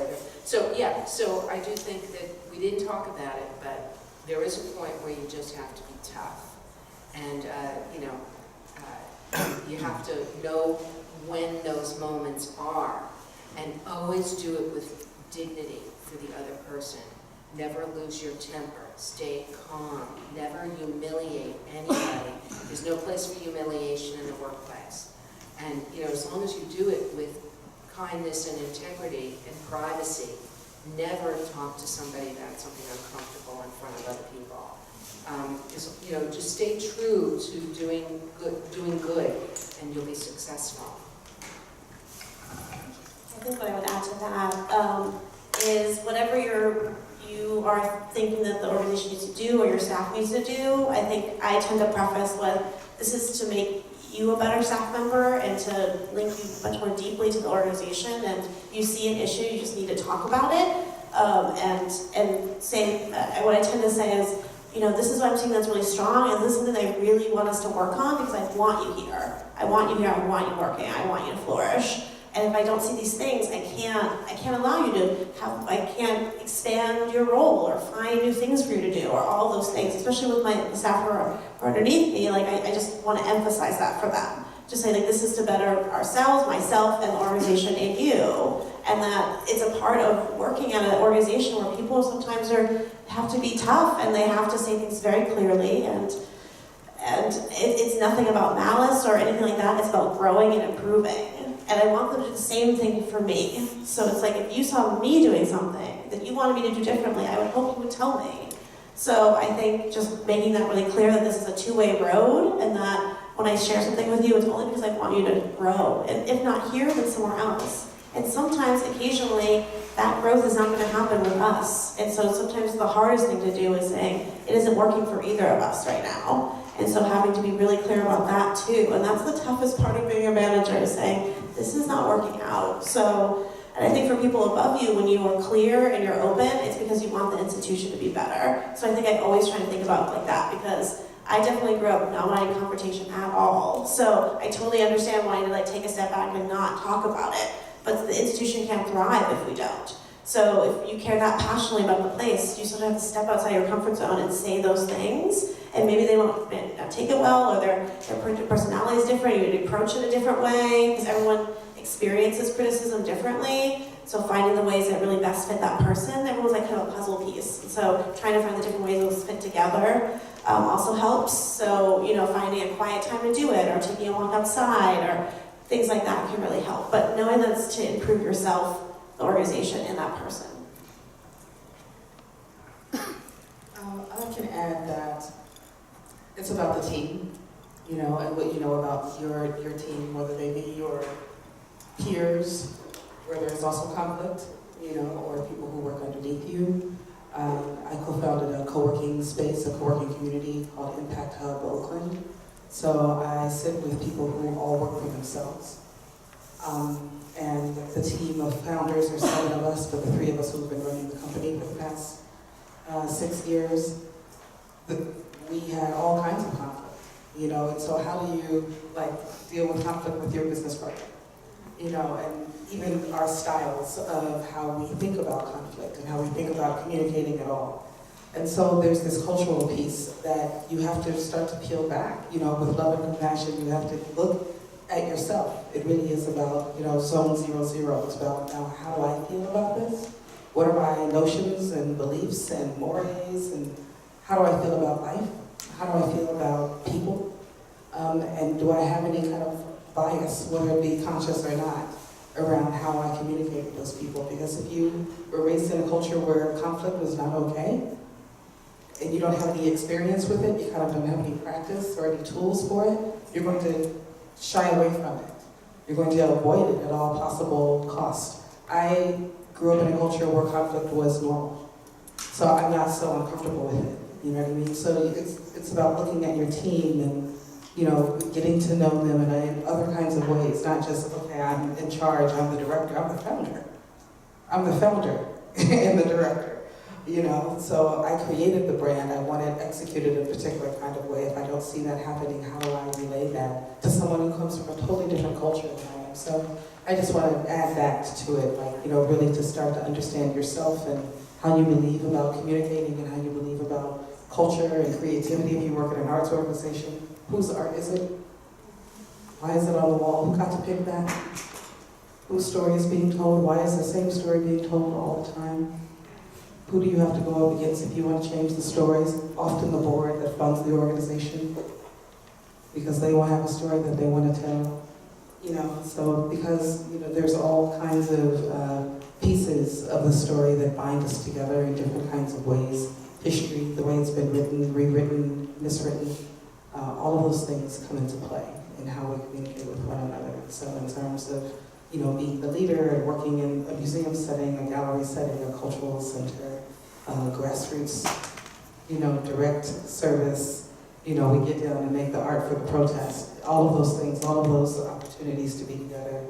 So I do think that we didn't talk about it, but there is a point where you just have to be tough. And, you have to know when those moments are and always do it with dignity for the other person. Never lose your temper. Stay calm. Never humiliate anybody. There's no place for humiliation in the workplace. And, as long as you do it with kindness and integrity and privacy, never talk to somebody about something uncomfortable in front of other people. Just stay true to doing good, and you'll be successful. I think what I would add to that is whatever you are thinking that the organization needs to do or your staff needs to do, I think I tend to preface with, this is to make you a better staff member and to link you much more deeply to the organization. And you see an issue, you just need to talk about it. And say, what I tend to say is, this is what I'm seeing that's really strong, and this is something I really want us to work on because I want you here. I want you here, I want you working, I want you to flourish. And if I don't see these things, I can't allow you to I can't expand your role or find new things for you to do or all those things, especially with the staff who are underneath me. I just want to emphasize that for them. Just say, this is to better ourselves, myself, and the organization and you. And that it's a part of working at an organization where people sometimes have to be tough and they have to say things very clearly. And it's nothing about malice or anything like that. It's about growing and improving. And I want them to do the same thing for me. So it's if you saw me doing something that you wanted me to do differently, I would hope you would tell me. So I think just making that really clear that this is a two-way road and that when I share something with you, it's only because I want you to grow. And if not here, then somewhere else. And sometimes, occasionally, that growth is not going to happen with us. And so sometimes the hardest thing to do is saying, it isn't working for either of us right now. And so having to be really clear about that too. And that's the toughest part of being a manager, is saying, this is not working out. So, and I think for people above you, when you are clear and you're open, it's because you want the institution to be better. So I think I always try to think about it like that, because I definitely grew up not wanting confrontation at all. So I totally understand wanting to take a step back and not talk about it. But the institution can't thrive if we don't. So if you care that passionately about the place, you sort of have to step outside your comfort zone and say those things. And maybe they won't take it well, or their personality is different, you approach it a different way, because everyone experiences criticism differently. So finding the ways that really best fit that person, everyone's kind of a puzzle piece. And so trying to find the different ways those fit together also helps. So, finding a quiet time to do it, or taking a walk outside, or things like that can really help. But knowing that it's to improve yourself, the organization, and that person. I can add that it's about the team, and what you know about your team, whether they be your peers, where there's also conflict, or people who work underneath you. I co-founded a co-working space, a co-working community called Impact Hub Oakland. So I sit with people who all work for themselves. And the team of founders, there's 7 of us, but the 3 of us who've been running the company for the past 6 years, we had all kinds of conflict, and so how do you deal with conflict with your business partner? And even our styles of how we think about conflict and how we think about communicating at all. And so there's this cultural piece that you have to start to peel back, with love and compassion. You have to look at yourself. It really is about, zone 00. It's about, now, how do I feel about this? What are my notions and beliefs and mores, and how do I feel about life? How do I feel about people? And do I have any kind of bias, whether it be conscious or not, around how I communicate with those people? Because if you were raised in a culture where conflict was not okay, and you don't have any experience with it, you kind of don't have any practice or any tools for it, you're going to shy away from it. You're going to avoid it at all possible cost. I grew up in a culture where conflict was normal, so I'm not so uncomfortable with it. You know what I mean? So it's about looking at your team and getting to know them in other kinds of ways, not just, okay, I'm in charge, I'm the director, I'm the founder. I'm the founder and the director. So I created the brand. I want it executed in a particular kind of way. If I don't see that happening, how do I relay that to someone who comes from a totally different culture than I am? So I just want to add that to it, really to start to understand yourself and how you believe about communicating and how you believe about culture and creativity. If you work in an arts organization, whose art is it? Why is it on the wall? Who got to pick that? Whose story is being told? Why is the same story being told all the time? Who do you have to go up against if you want to change the stories? Often the board that funds the organization, because they will have a story that they want to tell. So because there's all kinds of pieces of the story that bind us together in different kinds of ways. History, the way it's been written, rewritten, miswritten, all of those things come into play in how we communicate with one another. So in terms of being the leader and working in a museum setting, a gallery setting, a cultural center, grassroots, direct service, we get down and make the art for the protest. All of those things, all of those opportunities to be together,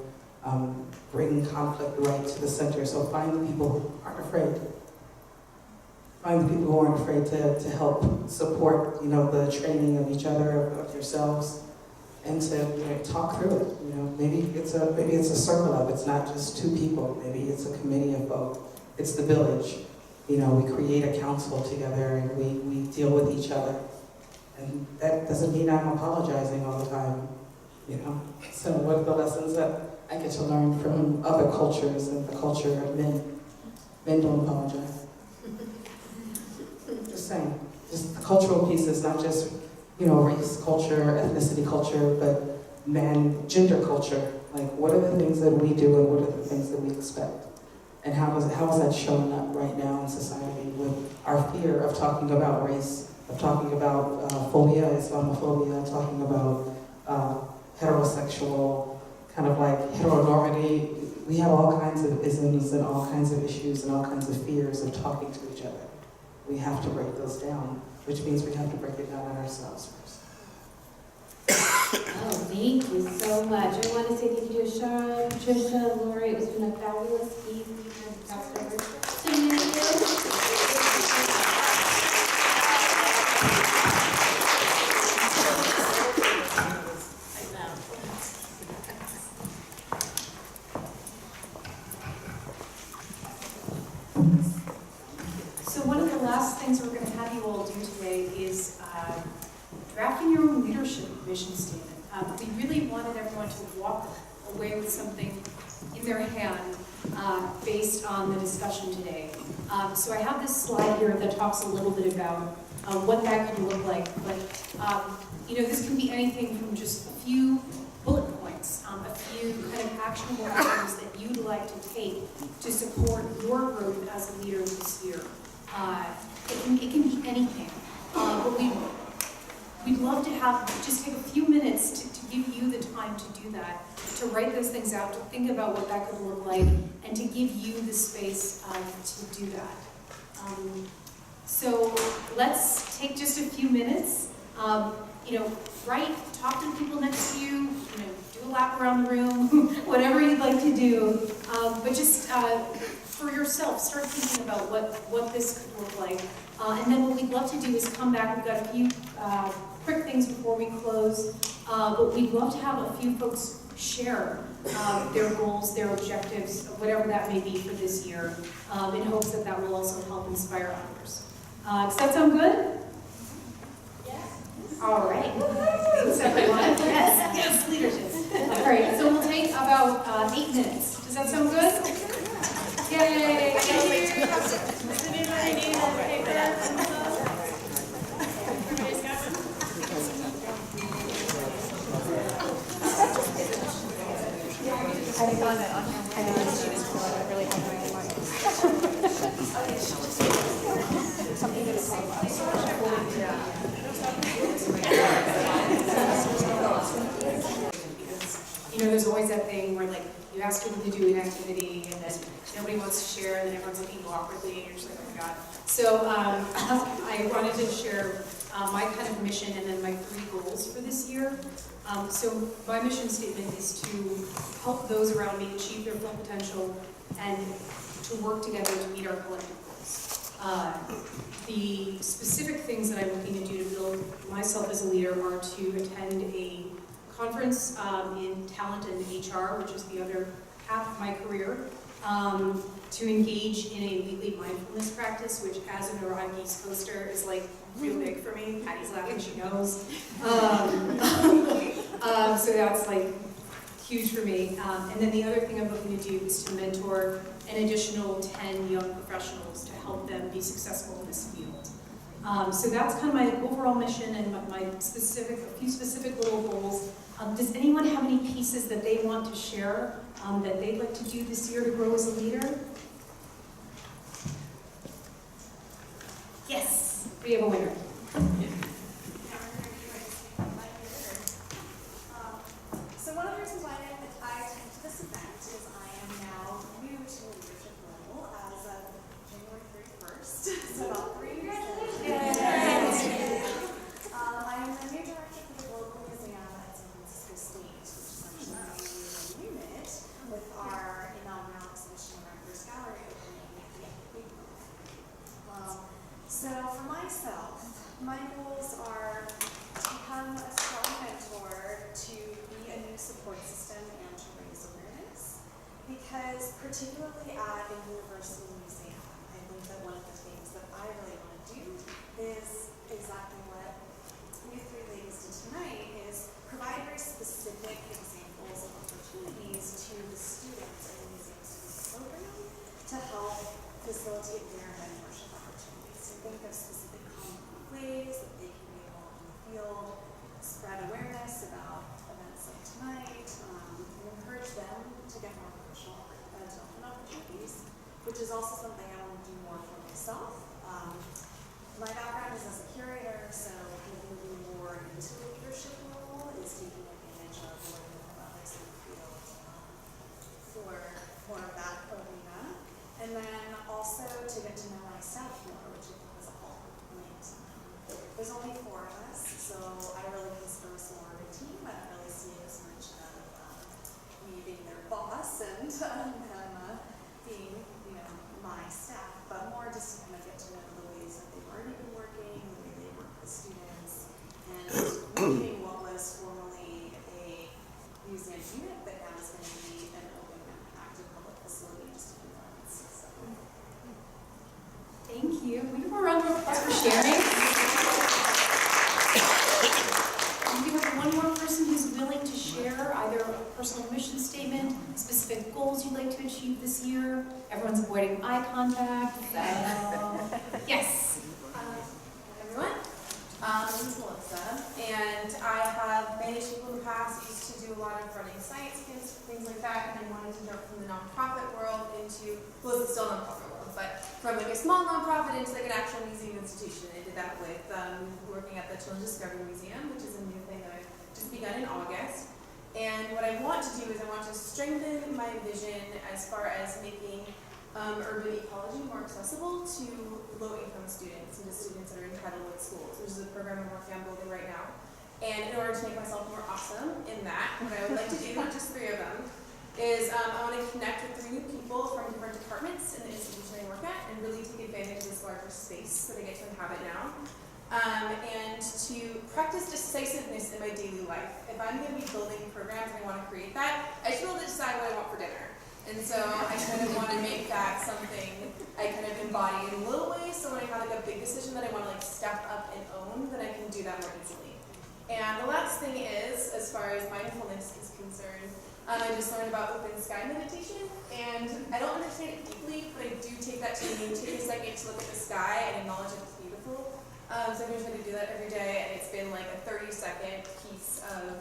bring conflict right to the center. So find the people who aren't afraid. Find the people who aren't afraid to help support, the training of each other, of yourselves, and to talk through it. Maybe it's a circle of. It's not just two people. Maybe it's a committee of folk. It's the village. We create a council together and we deal with each other. And that doesn't mean I'm apologizing all the time. So what are the lessons that I get to learn from other cultures and the culture of men? Men don't apologize. Just saying. Just the cultural piece is not just race, culture, ethnicity, culture, but gender culture. Like, what are the things that we do and what are the things that we expect? And how is that showing up right now in society with our fear of talking about race, of talking about phobia, Islamophobia, talking about heterosexual, kind of like heteronormity. We have all kinds of isms and all kinds of issues and all kinds of fears of talking to each other. We have to break those down, which means we have to break it down on ourselves first. Oh, thank you so much. I want to say thank you to Sean, Patricia, Lori. It's been a fabulous evening. So one of the last things we're going to have you all do today is drafting your own leadership mission statement. We really wanted everyone to walk away with something in their hand based on the discussion today. So I have this slide here that talks a little bit about what that could look like. But this can be anything from just a few bullet points, a few kind of actionable items that you'd like to take to support your growth as a leader this year. It can be anything. But we'd love to just take a few minutes to give you the time to do that, to write those things out, to think about what that could look like, and to give you the space to do that. So let's take just a few minutes. Write, talk to the people next to you, do a lap around the room, whatever you'd like to do. But just for yourself, start thinking about what this could look like. And then what we'd love to do is come back. We've got a few quick things before we close. But we'd love to have a few folks share their goals, their objectives, whatever that may be for this year, in hopes that that will also help inspire others. Does that sound good? Yes. All right. Thanks, everyone. Yes, leadership. All right, so we'll take about 8 minutes. Does that sound good? Yay! Does anybody need a paper? Everybody's got one? I think on it, I know the students feel like I really have my mind. Something to say You know, there's always that thing where like you ask people to do an activity and then nobody wants to share and then everyone's looking awkwardly and you're just like, oh my God. So I wanted to share my kind of mission and then my 3 goals for this year. So my mission statement is to help those around me achieve their full potential and to work together to meet our collective goals. The specific things that I'm looking to do to build myself as a leader are to attend a conference in talent and HR, which is the other half of my career, to engage in a weekly mindfulness practice, which as an arrived East Coaster is like real big for me. Patty's laughing, she knows. So that's like huge for me. And then the other thing I'm looking to do is to mentor an additional 10 young professionals to help them be successful in this field. So that's kind of my overall mission and my a few specific little goals. Does anyone have any pieces that they want to share that they'd like to do this year to grow as a leader? Yes, we have a winner. So one of the reasons why I attend this event is I am now new to the leadership role as of January 31st, so about 3 years old. I am the new director for the Global Museum at San Francisco State, which is essentially a unit with our inaugural exhibition in our first gallery opening at the end of April. So for myself, my goals are to become a strong mentor, to be a new support system, and to raise awareness. Because particularly at a university museum, I think that one of the things that I really want to do is exactly what you 3 ladies did tonight, is provide very specific examples of opportunities to the students in the Museum Student Program to help facilitate their mentorship opportunities. So think of specific concrete ways that they can be involved in the field, spread awareness about events like tonight, and encourage them to get more professional development opportunities, which is also something I want to do more for myself. My background is as a curator, so moving more into the leadership role is taking advantage of learning from others in the field for more of that arena. And then also to get to know my staff more, which I think is a whole point. There's only 4 of us, so I really consider us more of a team. I don't really see it as much of me being their boss and them being, my staff, but more just to kind of get to know the ways that they've already been working, the way they work with students, and leading what was formerly a museum unit, but now is going to be an open and active public facility in student events. So. Thank you. We give a round of applause for sharing. We have one more person who's willing to share either a personal mission statement, specific goals you'd like to achieve this year. Everyone's avoiding eye contact. Yes. Hi, everyone. This is Melissa, and I have managed people in the past. I used to do a lot of running sites, things like that, and I wanted to jump from the nonprofit world into, well, it's still nonprofit world, but from like a small nonprofit into like an actual museum institution. I did that with working at the Children's Discovery Museum, which is a new thing that I've just begun in August. And what I want to do is I want to strengthen my vision as far as making urban ecology more accessible to low-income students and to students that are in Title I schools, which is a program I'm working on building right now. And in order to make myself more awesome in that, what I would like to do, just 3 of them, is I want to connect with 3 new people from different departments in the institution I work at and really take advantage of this larger space that I get to inhabit now. And to practice decisiveness in my daily life. If I'm going to be building programs and I want to create that, I should be able to decide what I want for dinner. And so I kind of want to make that something I kind of embody in little ways, so when I have like a big decision that I want to like step up and own, then I can do that more easily. And the last thing is, as far as mindfulness is concerned, I just learned about open sky meditation, and I don't understand it deeply, but I do take that to mean take a second to look at the sky and acknowledge that it's beautiful. So I've been trying to do that every day, and it's been like a 30-second piece of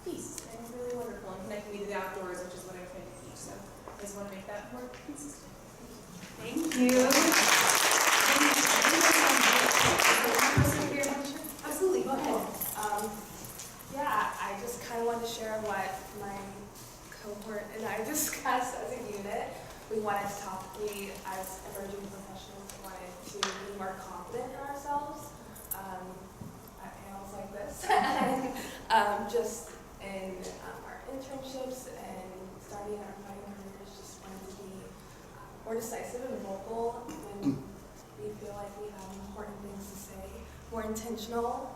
peace, and it's really wonderful, and connecting me to the outdoors, which is what I'm trying to teach. So I just want to make that more consistent. Thank you. Absolutely, go ahead. Yeah, I just kind of wanted to share what my cohort and I discussed as a unit. We wanted to we as emerging professionals wanted to be more confident in ourselves at panels like this. And just in our internships and starting our writing careers, just wanted to be more decisive and vocal when we feel like we have important things to say, more intentional.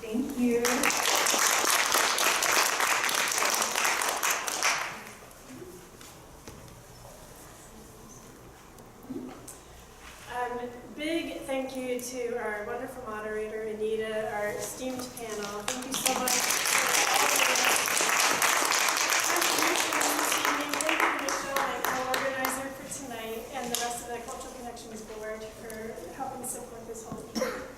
Thank you. Big thank you to our wonderful moderator, Anita, our esteemed panel. Thank you so much for all of your contributions this evening. Thank you, Michelle, my co-organizer for tonight, and the rest of the Cultural Connections Board for helping support this whole evening.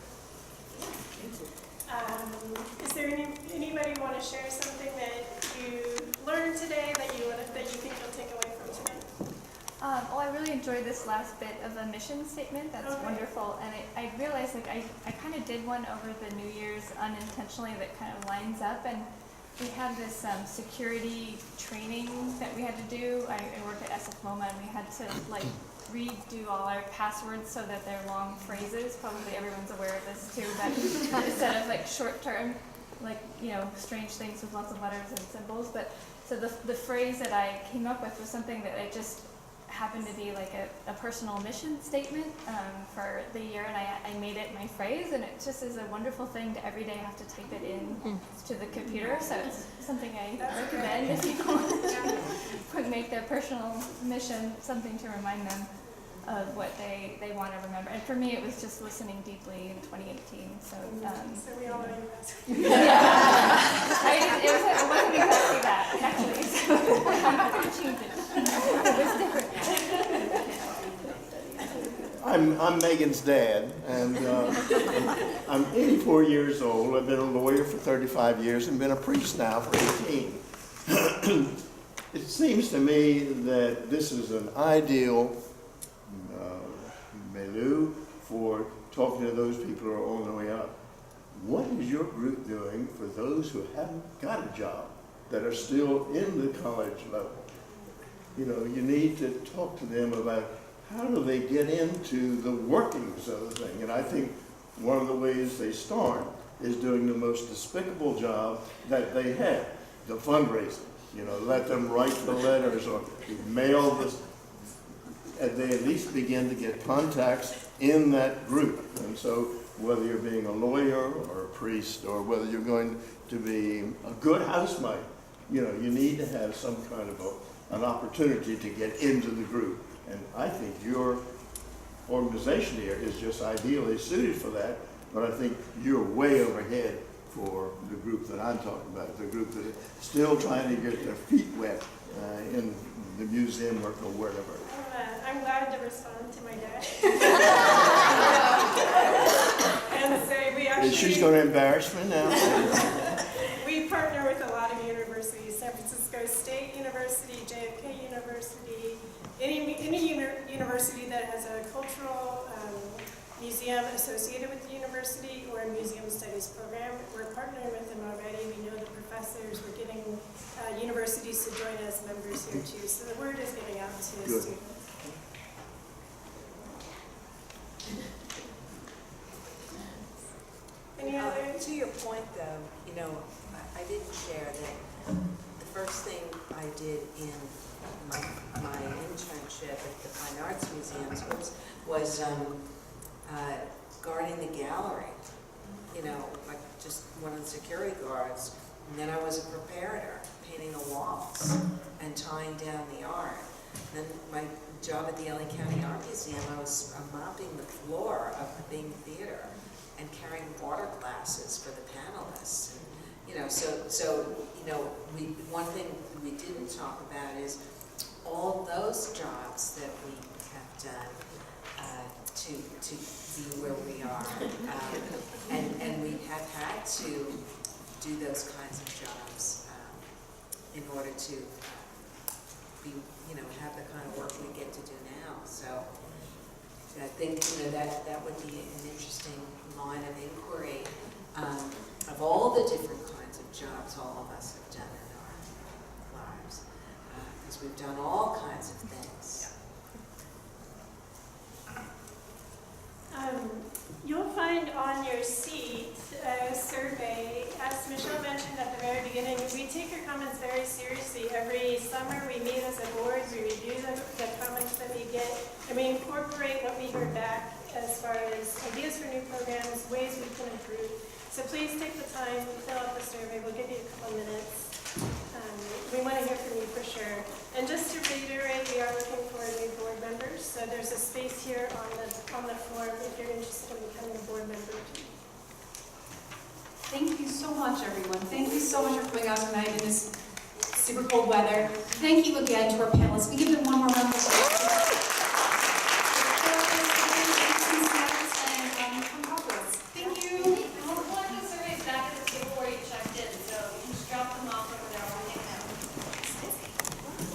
Is there anybody want to share something that you learned today that you think you'll take away from tonight? Well, I really enjoyed this last bit of a mission statement. That's wonderful. And I realized like I kind of did one over the New Year's unintentionally that kind of lines up. And we had this security training that we had to do. I worked at SF MoMA, and we had to like redo all our passwords so that they're long phrases. Probably everyone's aware of this too, but instead of like short term, like, you know, strange things with lots of letters and symbols. But so the phrase that I came up with was something that I just happened to be like a personal mission statement for the year, and I made it my phrase, and it just is a wonderful thing to every day have to type it in to the computer. So it's something I recommend if people would make their personal mission something to remind them of what they want to remember. And for me, it was just listening deeply in 2018. So we all know you guys. It wasn't exactly that, actually. So I'm not going to change it. It was different. I'm Megan's dad, and I'm 84 years old. I've been a lawyer for 35 years and been a priest now for 18. It seems to me that this is an ideal milieu for talking to those people who are on the way up. What is your group doing for those who haven't got a job, that are still in the college level? You know, you need to talk to them about how do they get into the workings of the thing. And I think one of the ways they start is doing the most despicable job that they have, the fundraising. You know, let them write the letters or mail this, and they at least begin to get contacts in that group. And so whether you're being a lawyer or a priest, or whether you're going to be a good housemate, you know, you need to have some kind of an opportunity to get into the group. And I think your organization here is just ideally suited for that, but I think you're way overhead for the group that I'm talking about, the group that is still trying to get their feet wet in the museum work or wherever. I'm glad to respond to my dad. And say we actually... She's going to embarrass me now. We partner with a lot of universities, San Francisco State University, JFK University, any university that has a cultural museum associated with the university or a museum studies program. We're partnering with them already. We know the professors. We're getting universities to join as members here too. So the word is getting out to students. Any other? To your point though, you know, I didn't share that the first thing I did in my internship at the Fine Arts Museums was guarding the gallery, you know, like just one of the security guards. And then I was a preparator, painting the walls and tying down the art. And then my job at the LA County Art Museum, I was mopping the floor of the Bing Theater. and carrying water glasses for the panelists. And, you know, so you know, one thing we didn't talk about is all those jobs that we have done to be where we are, and we have had to do those kinds of jobs in order to be, you know, have the kind of work we get to do now. So I think, you know, that would be an interesting line of inquiry of all the different kinds of jobs all of us have done in our lives, because we've done all kinds of things. You'll find on your seat a survey. As Michelle mentioned at the very beginning, we take your comments very seriously. Every summer we meet as a board, we review the comments that we get, and we incorporate what we heard back as far as ideas for new programs, ways we can improve. So please take the time, fill out the survey. We'll give you a couple minutes. We want to hear from you for sure. And just to reiterate, we are looking for new board members. So there's a space here on the form if you're interested in becoming a board member. Thank you so much, everyone. Thank you so much for coming out tonight in this super cold weather. Thank you again to our panelists. We give them one more round of applause.